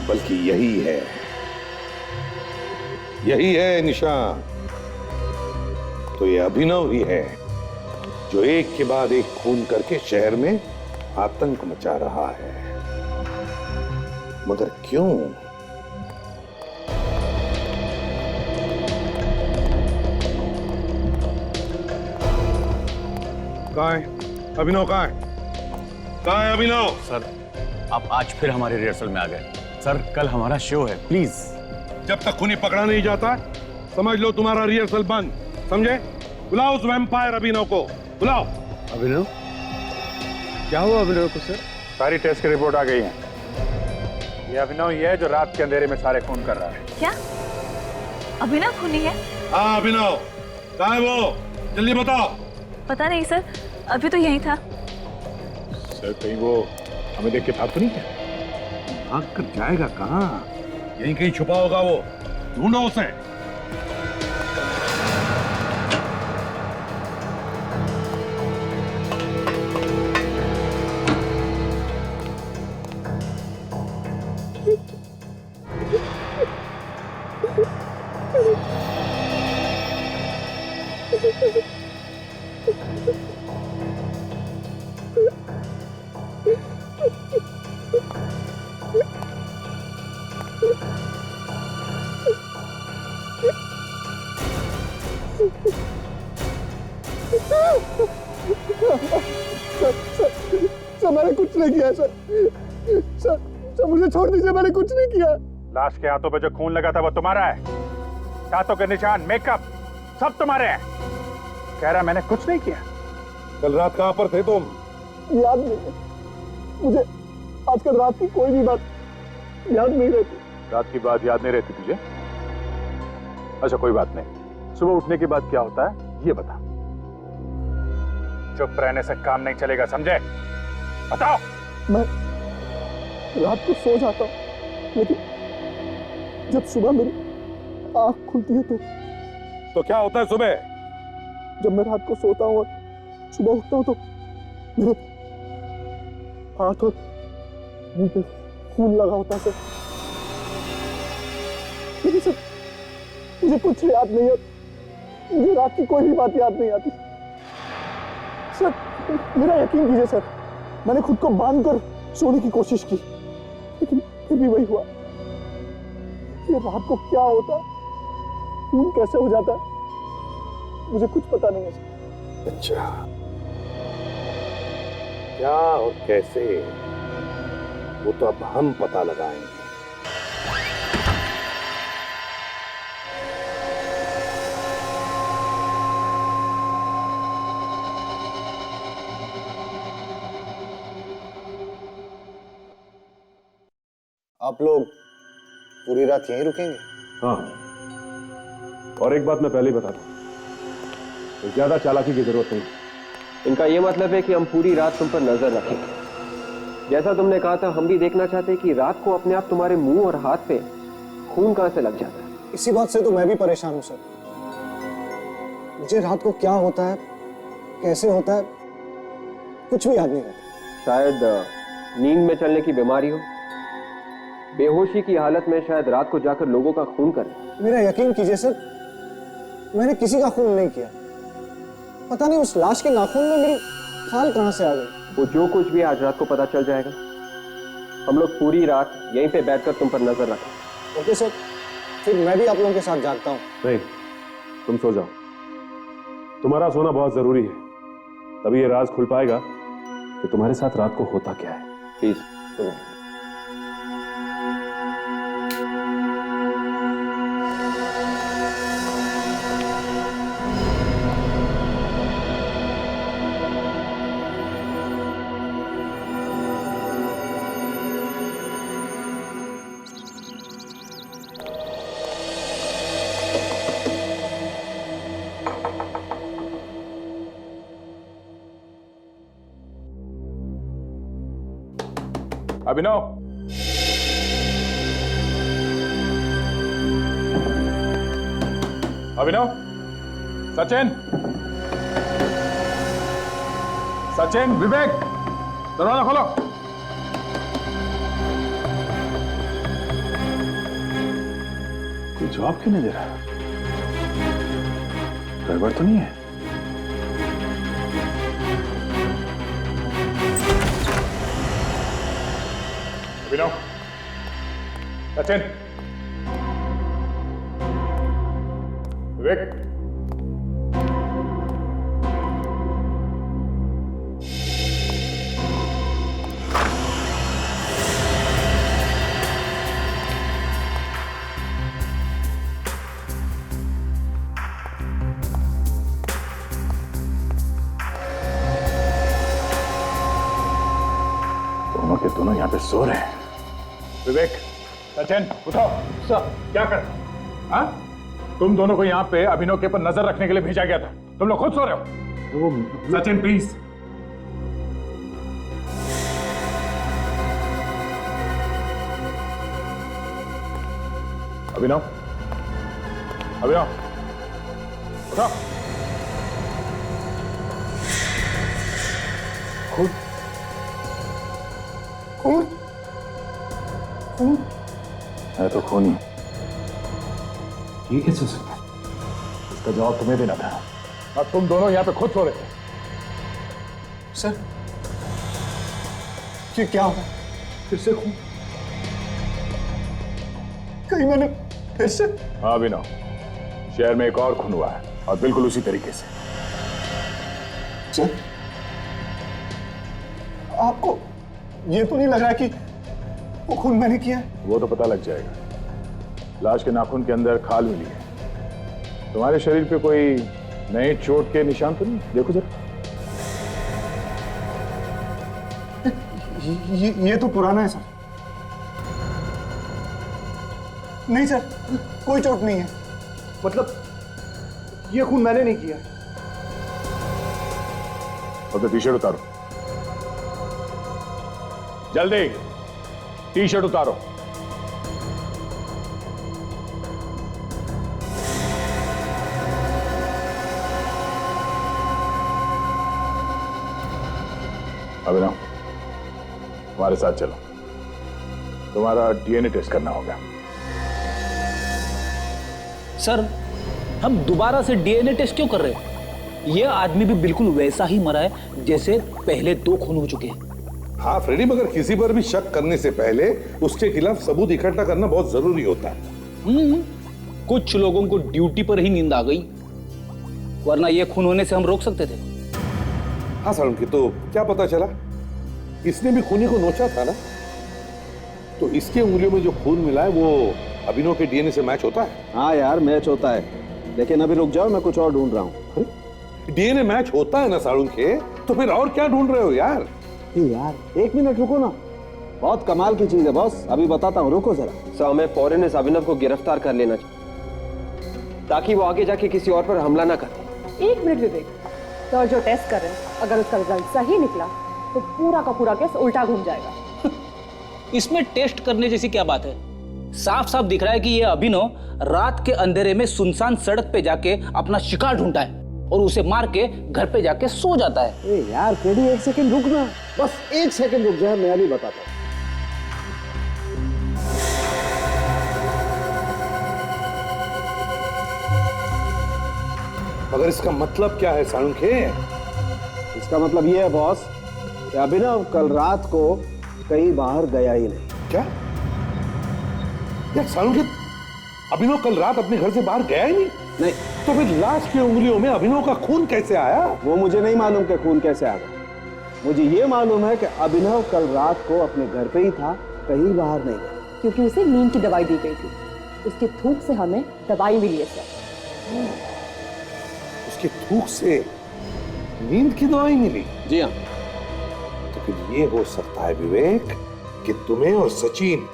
बल्कि यही है, यही है निशान। तो ये अभिनव ही है जो एक के बाद एक खून करके शहर में आतंक मचा रहा है। मगर क्यों? कहाँ है अभिनव? कहाँ है अभिनव? सर, आप आज फिर हमारे रिहर्सल में आ गए। सर, कल हमारा शो है, प्लीज। जब तक खूनी पकड़ा नहीं जाता, समझ लो तुम्हारा रिहर्सल बंद, समझे? बुलाओ उस वैम्पायर अभिनव को, बुलाओ। अभिनव? क्या हुआ अभिनव को सर? सारी टेस्ट की रिपोर्ट आ गई है। ये अभिनव ही है जो रात के अंधेरे में सारे खून कर रहा है। क्या अभिनव खूनी है? हाँ अभिनव, कहाँ है वो? जल्दी बताओ। पता नहीं सर, अभी तो यहीं था। सर, कहीं वो हमें देख के भाग तो नहीं क्या? भाग कर जाएगा कहाँ? यहीं कहीं छुपा होगा वो, ढूंढो उसे। सर मैंने कुछ नहीं किया सर, मुझे छोड़ दीजिए, मैंने कुछ नहीं किया। लाश के हाथों पे जो खून लगा था वो तुम्हारा है। दांतों के निशान, मेकअप सब तुम्हारे हैं। कह रहा मैंने कुछ नहीं किया। कल रात कहाँ पर थे तुम? याद नहीं है मुझे, आजकल रात की कोई भी बात याद नहीं रहती। रात की बात याद नहीं रहती तुझे? अच्छा कोई बात नहीं, सुबह उठने के बाद क्या होता है ये बता। चुप रहने से काम नहीं चलेगा, समझे? बताओ। मैं रात को सो जाता हूँ, लेकिन जब सुबह मेरी आंख खुलती है तो क्या होता है सुबह? जब मैं रात को सोता हूँ और सुबह उठता हूँ तो मेरे हाथ और मुंह पे खून लगा होता है सर। लेकिन सर मुझे कुछ याद नहीं है, मुझे रात की कोई भी बात याद नहीं आती सर। मेरा यकीन कीजिए सर, मैंने खुद को बांधकर सोने की कोशिश की, लेकिन फिर भी वही हुआ। ये रात को क्या होता है, खून कैसे हो जाता है, मुझे कुछ पता नहीं है सर। अच्छा, क्या और कैसे, वो तो अब हम पता लगाएंगे। आप लोग पूरी रात यहीं रुकेंगे? हाँ, और एक बात मैं पहले ही बता दूं, ज्यादा चालाकी की जरूरत नहीं। इनका ये मतलब है कि हम पूरी रात तुम पर नजर रखेंगे। जैसा तुमने कहा था, हम भी देखना चाहते कि रात को अपने आप तुम्हारे मुंह और हाथ पे खून कहां से लग जाता है। इसी बात से तो मैं भी परेशान हूं सर। मुझे रात को क्या होता है, कैसे होता है, कुछ भी याद नहीं रहता। शायद नींद में चलने की बीमारी हो, बेहोशी की हालत में शायद रात को जाकर लोगों का खून करे। मेरा यकीन कीजिए सर, मैंने किसी का खून नहीं किया। पता नहीं उस लाश के नाखून में मेरी खाल कहां से आ गई। वो जो कुछ भी आज रात को पता चल जाएगा। हम लोग पूरी रात यहीं पे बैठकर तुम पर नजर रखें। ओके सर, फिर मैं भी आप लोगों के साथ जागता हूँ। नहीं, तुम सो जाओ। तुम्हारा सोना बहुत जरूरी है, तभी ये राज खुल पाएगा कि तुम्हारे साथ रात को होता क्या है। प्लीज सो जाओ। अभिनव, अभिनव, सचिन, सचिन, विवेक, दरवाजा खोलो। कोई जवाब क्यों नहीं दे रहा? गड़बड़ तो नहीं है? अभिनव, सचिन, विवेक, दोनों के दोनों यहां पे सो रहे हैं। विवेक, सचिन, उठो। सर, क्या कर? हाँ? तुम दोनों को यहाँ पे अभिनव के पर नजर रखने के लिए भेजा गया था। तुम लोग खुद सो रहे हो। सचिन प्लीज। अभिनव, अभिनव, उठो। खुद खून, खून है तो खून ही। ये कैसे हो सकता है? इसका जवाब तुम्हें देना था। अब तुम दोनों यहाँ पे खुद सो रहे थे। सर, ये क्या हुआ? फिर से खून? कहीं मैंने फिर से? हाँ अभिनव, शहर में एक और खून हुआ है और बिल्कुल उसी तरीके से। सर, आपको ये तो नहीं लग रहा कि वो खून मैंने किया है? वो तो पता लग जाएगा। लाश के नाखून के अंदर खाल मिली है। तुम्हारे शरीर पे कोई नए चोट के निशान तो नहीं? देखो जरा। ये तो पुराना है सर। नहीं सर, कोई चोट नहीं है। मतलब ये खून मैंने नहीं किया। अब तो टी शर्ट उतारो, जल्दी टी शर्ट उतारो। अभिनव, हमारे साथ चलो, तुम्हारा डीएनए टेस्ट करना होगा। सर, हम दोबारा से डीएनए टेस्ट क्यों कर रहे हैं? यह आदमी भी बिल्कुल वैसा ही मरा है जैसे पहले 2 खून हो चुके हैं। हाँ फ्रेडी, मगर किसी पर भी शक करने से पहले उसके खिलाफ सबूत इकट्ठा करना बहुत जरूरी होता है। कुछ लोगों को ड्यूटी पर ही नींद आ गई, वरना ये खून होने से हम रोक सकते थे। हाँ सालुंकी, तो क्या पता चला? इसने भी खूनी को नोचा था ना, तो इसके उंगलियों में जो खून मिला है वो अभिनव के डीएनए से मैच होता है। हाँ यार, मैच होता है, लेकिन अभी रुक जाओ, मैं कुछ और ढूंढ रहा हूँ। डीएनए मैच होता है ना सालुंकी, तो फिर और क्या ढूंढ रहे हो यार? यार 1 मिनट रुको ना, बहुत कमाल की चीज है बॉस, अभी बताता हूँ, रुको जरा। सर हमें फौरन इस अभिनव को गिरफ्तार कर लेना चाहिए ताकि वो आगे जाके किसी और पर हमला ना करे। एक मिनट विवेक, सर जो टेस्ट कर रहे हैं अगर उसका रिजल्ट सही निकला तो पूरा का पूरा केस उल्टा घूम जाएगा। इसमें टेस्ट करने जैसी क्या बात है? साफ साफ दिख रहा है कि ये अभिनव रात के अंधेरे में सुनसान सड़क पे जाके अपना शिकार ढूंढता है और उसे मार के घर पे जाके सो जाता है। ए यार फ्रेडी, एक सेकंड रुकना, बस एक सेकंड रुक जाए, मैं अभी बताता हूँ। मगर इसका मतलब क्या है साळुंखे? इसका मतलब ये है बॉस कि अभिनव कल रात को कहीं बाहर गया ही नहीं। क्या यार साळुंखे, अभिनव कल रात अपने घर से बाहर गया ही नहीं? नहीं। तो फिर लाश की उंगलियों में अभिनव का खून कैसे आया? वो मुझे नहीं मालूम कि खून कैसे आ गया। मुझे ये मालूम है कि अभिनव कल रात को अपने घर पे ही था, कहीं बाहर नहीं गया। क्योंकि उसे नींद की दवाई दी गई थी, उसके थूक से हमें दवाई मिली है सर। उसके थूक से नींद की दवाई मिली? जी हाँ। तो फिर ये हो सकता है विवेक कि तुम्हें और सचिन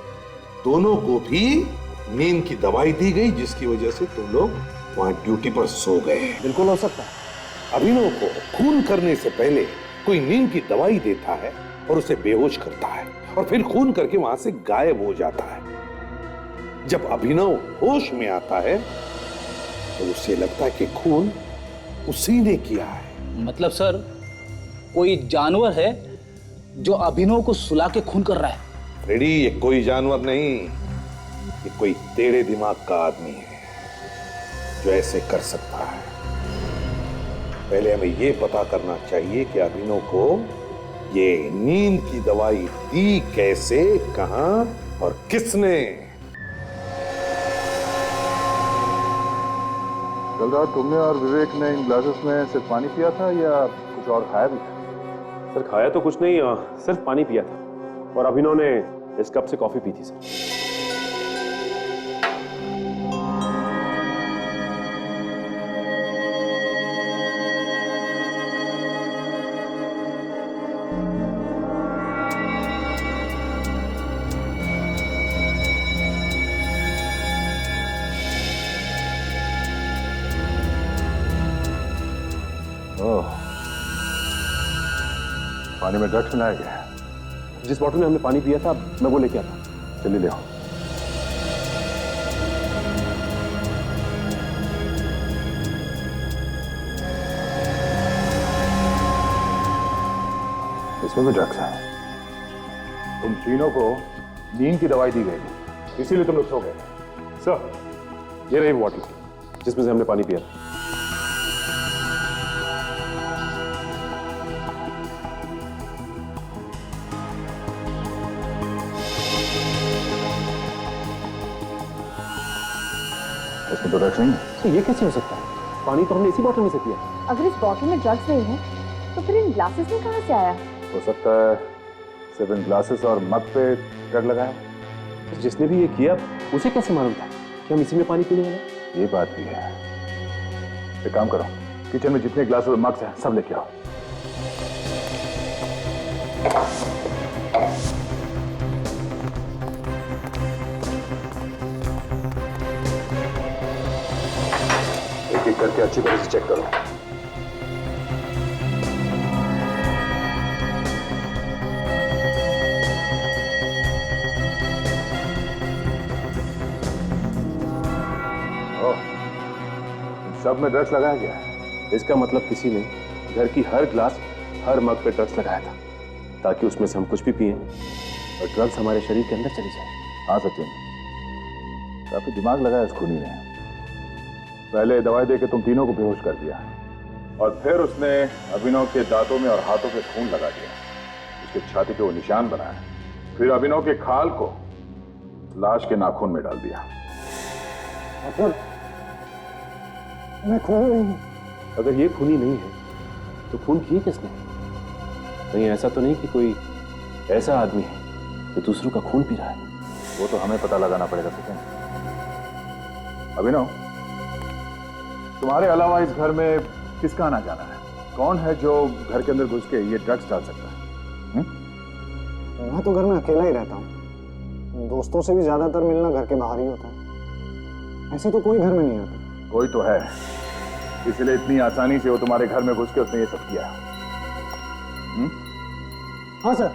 दोनों को भी नींद की दवाई दी गई, जिसकी वजह से तुम लोग वहां ड्यूटी पर सो गए। बिल्कुल हो सकता है। अभिनव को खून करने से पहले कोई नींद की दवाई देता है और उसे बेहोश करता है और फिर खून करके वहां से गायब हो जाता है। जब अभिनव होश में आता है तो उसे लगता है कि खून उसी ने किया है। मतलब सर कोई जानवर है जो अभिनव को सुला के खून कर रहा है? फ्रेडी, ये कोई जानवर नहीं, ये कोई तेरे दिमाग का आदमी है जो ऐसे कर सकता है। पहले हमें ये पता करना चाहिए कि अभिनव को ये नींद की दवाई दी कैसे, कहां और किसने। कल रात तुमने और विवेक ने इन ग्लासेस में सिर्फ पानी पिया था या कुछ और खाया भी था? सर खाया तो कुछ नहीं, सिर्फ पानी पिया था और अभिनव ने इस कप से कॉफी पी थी सर। पानी में ड्रग्स मिलाया गया है। जिस बॉटल में हमने पानी पिया था मैं वो लेके आता। चलिए ले आओ। इसमें भी ड्रग्स है। तुम तीनों को नींद की दवाई दी गई थी, इसीलिए तुम लोग सो गए। सर ये रही बॉटल जिसमें से हमने पानी पिया था। इसमें तो ड्रग्स नहीं है। तो ये कैसे हो सकता है? पानी तो हमने इसी बॉटल में से पिया। अगर इस बॉटल में ड्रग्स नहीं है तो फिर इन ग्लासेस में कहाँ से आया? हो सकता है सिर्फ इन ग्लासेस और मग पे ड्रग लगाया। जिसने भी ये किया उसे कैसे मालूम था कि हम इसी में पानी पीने वाले? ये बात भी है। एक काम करो, किचन में जितने ग्लास और मग्स हैं सब लेके आओ। एक एक करके अच्छी तरह से चेक करो। सब में ड्रग्स लगाया गया है। इसका मतलब किसी ने घर की हर ग्लास हर मग पे ड्रग्स लगाया था ताकि उसमें से हम कुछ भी पिए और ड्रग्स हमारे शरीर के अंदर चली जाए। हाँ सचिन, काफी दिमाग लगाया इस खूनी ने। पहले दवाई देके तुम तीनों को बेहोश कर दिया और फिर उसने अभिनव के दांतों में और हाथों पे खून लगा दिया, उसके छाती पे वो निशान बनाया, फिर अभिनव के खाल को लाश के नाखून में डाल दिया। मैं खूनी नहीं हूं। अगर ये खूनी नहीं है तो खून किए किसने? कहीं ऐसा तो नहीं कि कोई ऐसा आदमी है जो दूसरों का खून पी रहा है? वो तो हमें पता लगाना पड़ेगा सचिन। अभिनव, तुम्हारे अलावा इस घर में किसका आना जाना है? कौन है जो घर के अंदर घुस के ये ड्रग्स डाल सकता है? मैं तो घर में अकेला ही रहता हूँ। दोस्तों से भी ज्यादातर मिलना घर के बाहर ही होता है। ऐसे तो कोई घर में नहीं आता। कोई तो है, इसलिए इतनी आसानी से वो तुम्हारे घर में घुस के उसने ये सब किया। हाँ सर,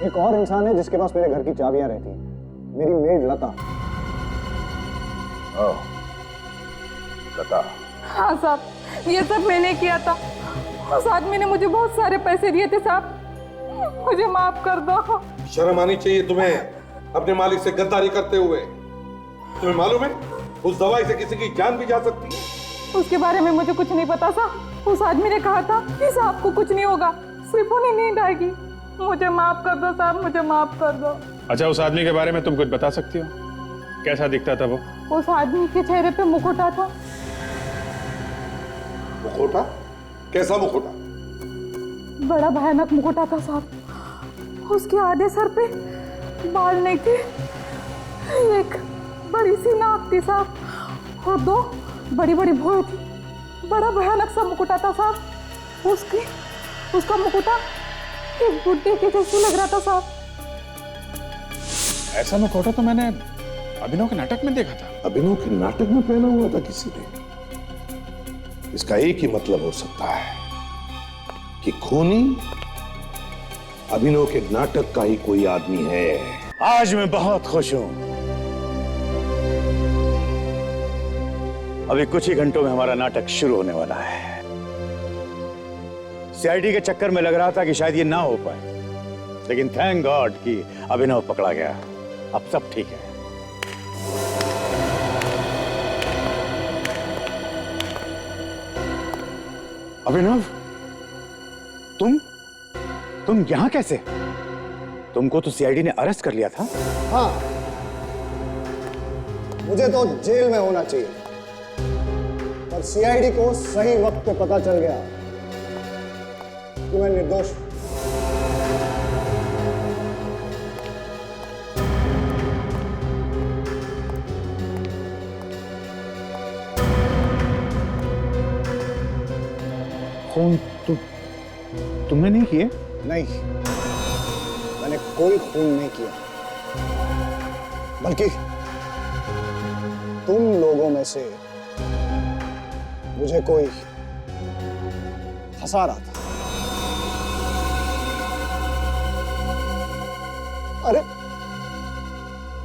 एक और इंसान है जिसके पास मेरे घर की चाबियां रहती हैं। मेरी मेड लता। ओह, लता। हाँ साहब, ये सब मैंने किया था। उस आदमी ने मुझे बहुत सारे पैसे दिए थे साहब, मुझे माफ कर दो। शर्म आनी चाहिए तुम्हें अपने मालिक से गद्दारी करते हुए। तुम्हें मालूम है उस दवाई से किसी की जान भी जा सकती है। उसके बारे में मुझे कुछ नहीं पता साहब। उस आदमी ने कहा था कि साहब को कुछ नहीं होगा, सिर्फ उन्हें नींद आएगी। मुझे माफ कर दो साहब, मुझे माफ कर दो। अच्छा, उस आदमी के बारे में तुम कुछ बता सकती हो? कैसा दिखता था वो? उस आदमी के चेहरे पे मुखौटा था। मुखौटा? कैसा मुखौटा? बड़ा भयानक मुखौटा था साहब। उसके आधे सर पे बाल नहीं थे, एक बड़ी सी नाक थी साहब, और 2 बड़ी बड़ी भौहें थी। बड़ा भयानक सा मुखौटा था साहब। उसका मुखौटा एक बुड्ढे के जैसे लग रहा था साहब। ऐसा मुखौटा तो मैंने अभिनव के नाटक में देखा था। अभिनव के नाटक में पहना हुआ था किसी ने? इसका एक ही मतलब हो सकता है कि खूनी अभिनव के नाटक का ही कोई आदमी है। आज मैं बहुत खुश हूं। अभी कुछ ही घंटों में हमारा नाटक शुरू होने वाला है। सीआईडी के चक्कर में लग रहा था कि शायद ये ना हो पाए, लेकिन थैंक गॉड कि अभिनव पकड़ा गया। अब सब ठीक है। अभिनव, तुम यहां कैसे? तुमको तो सीआईडी ने अरेस्ट कर लिया था। हाँ, मुझे तो जेल में होना चाहिए, पर सीआईडी को सही वक्त पे पता चल गया कि मैं निर्दोष हूं। खून तुमने नहीं किए? नहीं, मैंने कोई खून नहीं किया, बल्कि तुम लोगों में से मुझे कोई फंसा रहा था। अरे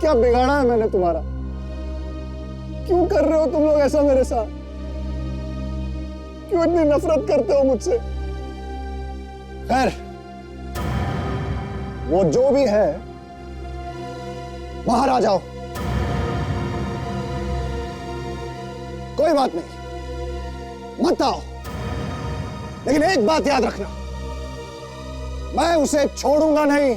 क्या बिगाड़ा है मैंने तुम्हारा? क्यों कर रहे हो तुम लोग ऐसा मेरे साथ? क्यों इतनी नफरत करते हो मुझसे? खैर, वो जो भी है, बाहर आ जाओ। कोई बात नहीं, मत आओ, लेकिन एक बात याद रखना, मैं उसे छोड़ूंगा नहीं।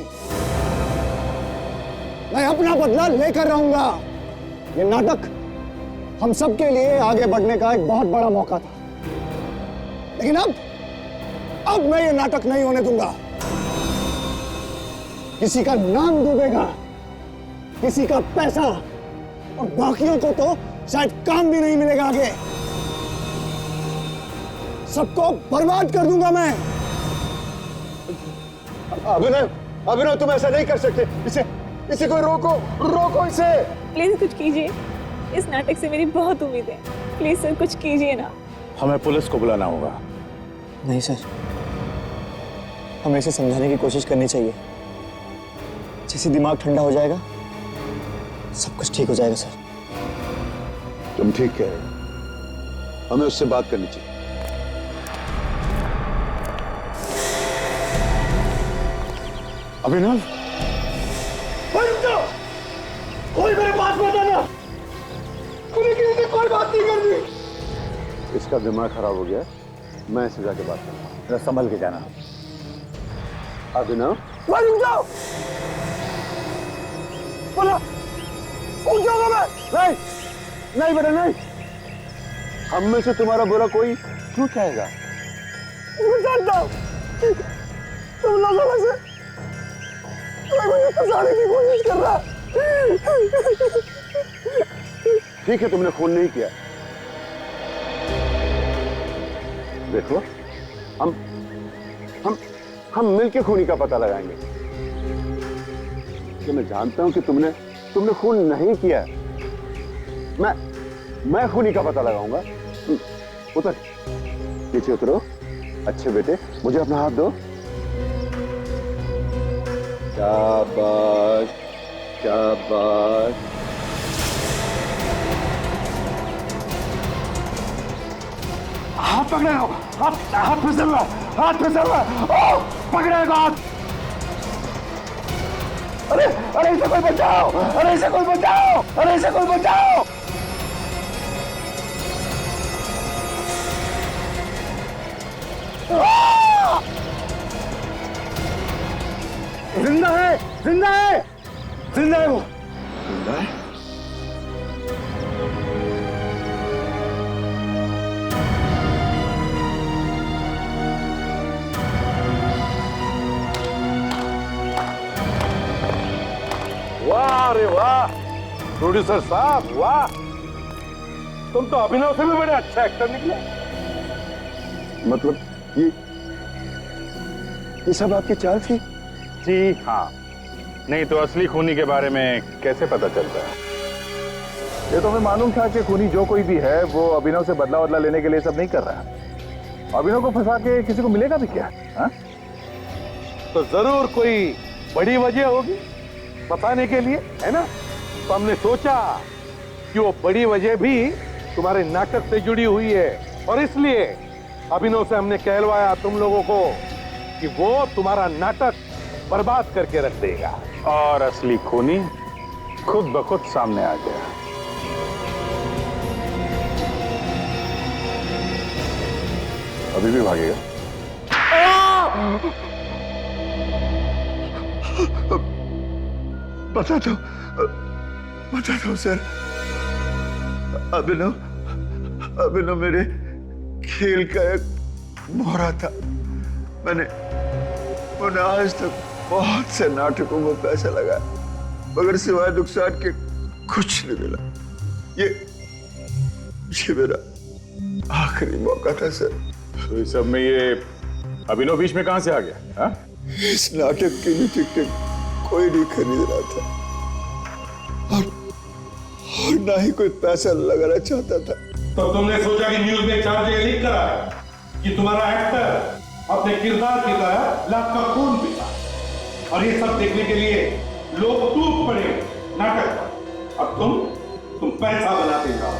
मैं अपना बदला लेकर रहूंगा। ये नाटक हम सबके लिए आगे बढ़ने का एक बहुत बड़ा मौका था, लेकिन अब मैं ये नाटक नहीं होने दूंगा। किसी का नाम डूबेगा, किसी का पैसा, और बाकियों को तो शायद काम भी नहीं मिलेगा आगे। सबको बर्बाद कर दूंगा मैं। अभिनव, तुम ऐसा नहीं कर सकते। इसे कोई रोको इसे। प्लीज कुछ कीजिए, इस नाटक से मेरी बहुत उम्मीद है। प्लीज सर कुछ कीजिए ना। हमें पुलिस को बुलाना होगा। नहीं सर, हमें इसे समझाने की कोशिश करनी चाहिए। जैसे दिमाग ठंडा हो जाएगा, सब कुछ ठीक हो जाएगा सर। तुम ठीक कह रहे हो, हमें उससे बात करनी चाहिए। अभिनव, कोई मेरे पास मत आना। मुझे किसी से कोई बात नहीं करनी। इसका दिमाग खराब हो गया, मैं इससे जाके बात करूंगा। संभल के जाना। अभिनव, रुक जाओ। बोला, उठ जाऊंगा मैं। नहीं बेटा, नहीं। हम में से तुम्हारा बुरा कोई क्यों चाहेगा? मैं जानता हूं तुम लोगों में से कोई मुझे फंसाने की कोशिश कर रहा। ठीक है, तुमने खून नहीं किया। देखो, हम मिलके खूनी का पता लगाएंगे। कि मैं जानता हूं कि तुमने खून नहीं किया है। मैं खूनी का पता लगाऊंगा। उतर, पीछे उतरो। अच्छे बेटे, मुझे अपना हाथ दो। शाबाश, शाबाश। हाथ पकड़ेगा, हाथ फिसल रहा, हाथ फिसल रहा। पकड़ेगा हाथ। अरे इसे कोई बचाओ, अरे इसे कोई बचाओ, अरे इसे कोई बचाओ। जिंदा है, जिंदा है, जिंदा है वो। जिंदा है? वाह रे वाह, प्रोड्यूसर साहब वाह, तुम तो अभिनव से भी बड़े अच्छा एक्टर निकले। मतलब ये सब आपकी चाल थी? जी हाँ, नहीं तो असली खूनी के बारे में कैसे पता चलता है? ये तो हमें मालूम था कि खूनी जो कोई भी है वो अभिनव से बदला लेने के लिए सब नहीं कर रहा है। अभिनव को फंसा के किसी को मिलेगा भी क्या? हा? तो जरूर कोई बड़ी वजह होगी बताने के लिए, है ना? तो हमने सोचा कि वो बड़ी वजह भी तुम्हारे नाटक से जुड़ी हुई है, और इसलिए अभिनव से हमने कहलवाया तुम लोगों को कि वो तुम्हारा नाटक बर्बाद करके रख देगा। और असली खूनी खुद ब खुद सामने आ गया। अभी भी भागेगा? बता दो सर। अभिनव मेरे खेल का एक मोहरा था। मैंने आज तक बहुत से नाटकों में पैसा लगाया, मगर सिवाय नुकसान के कुछ नहीं मिला। ये मेरा आखिरी मौका था सर। तो इस सब में ये अभिनव बीच में कहां से आ गया? हा? इस नाटक के लिए टिकट कोई नहीं खरीद रहा था, और ना ही कोई पैसा लगाना चाहता था। तो तुमने सोचा कि न्यूज में 4 जगह लीक करा है कि तुम्हारा एक्टर अपने किरदार की तरह लाख का खून पीता, और ये सब देखने के लिए लोग टूट पड़े नाटक पर। अब तुम पैसा बनाते जाओ।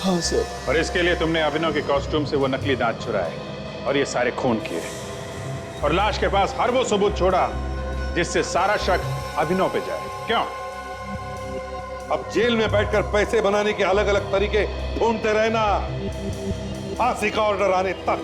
हाँ सर। और इसके लिए तुमने अभिनव के कॉस्ट्यूम से वो नकली दांत चुराए और ये सारे खून किए, और लाश के पास हर वो सबूत छोड़ा जिससे सारा शक अभिनव पे जाए। क्यों? अब जेल में बैठकर पैसे बनाने के अलग अलग तरीके ढूंढते रहना, फांसी का ऑर्डर आने तक।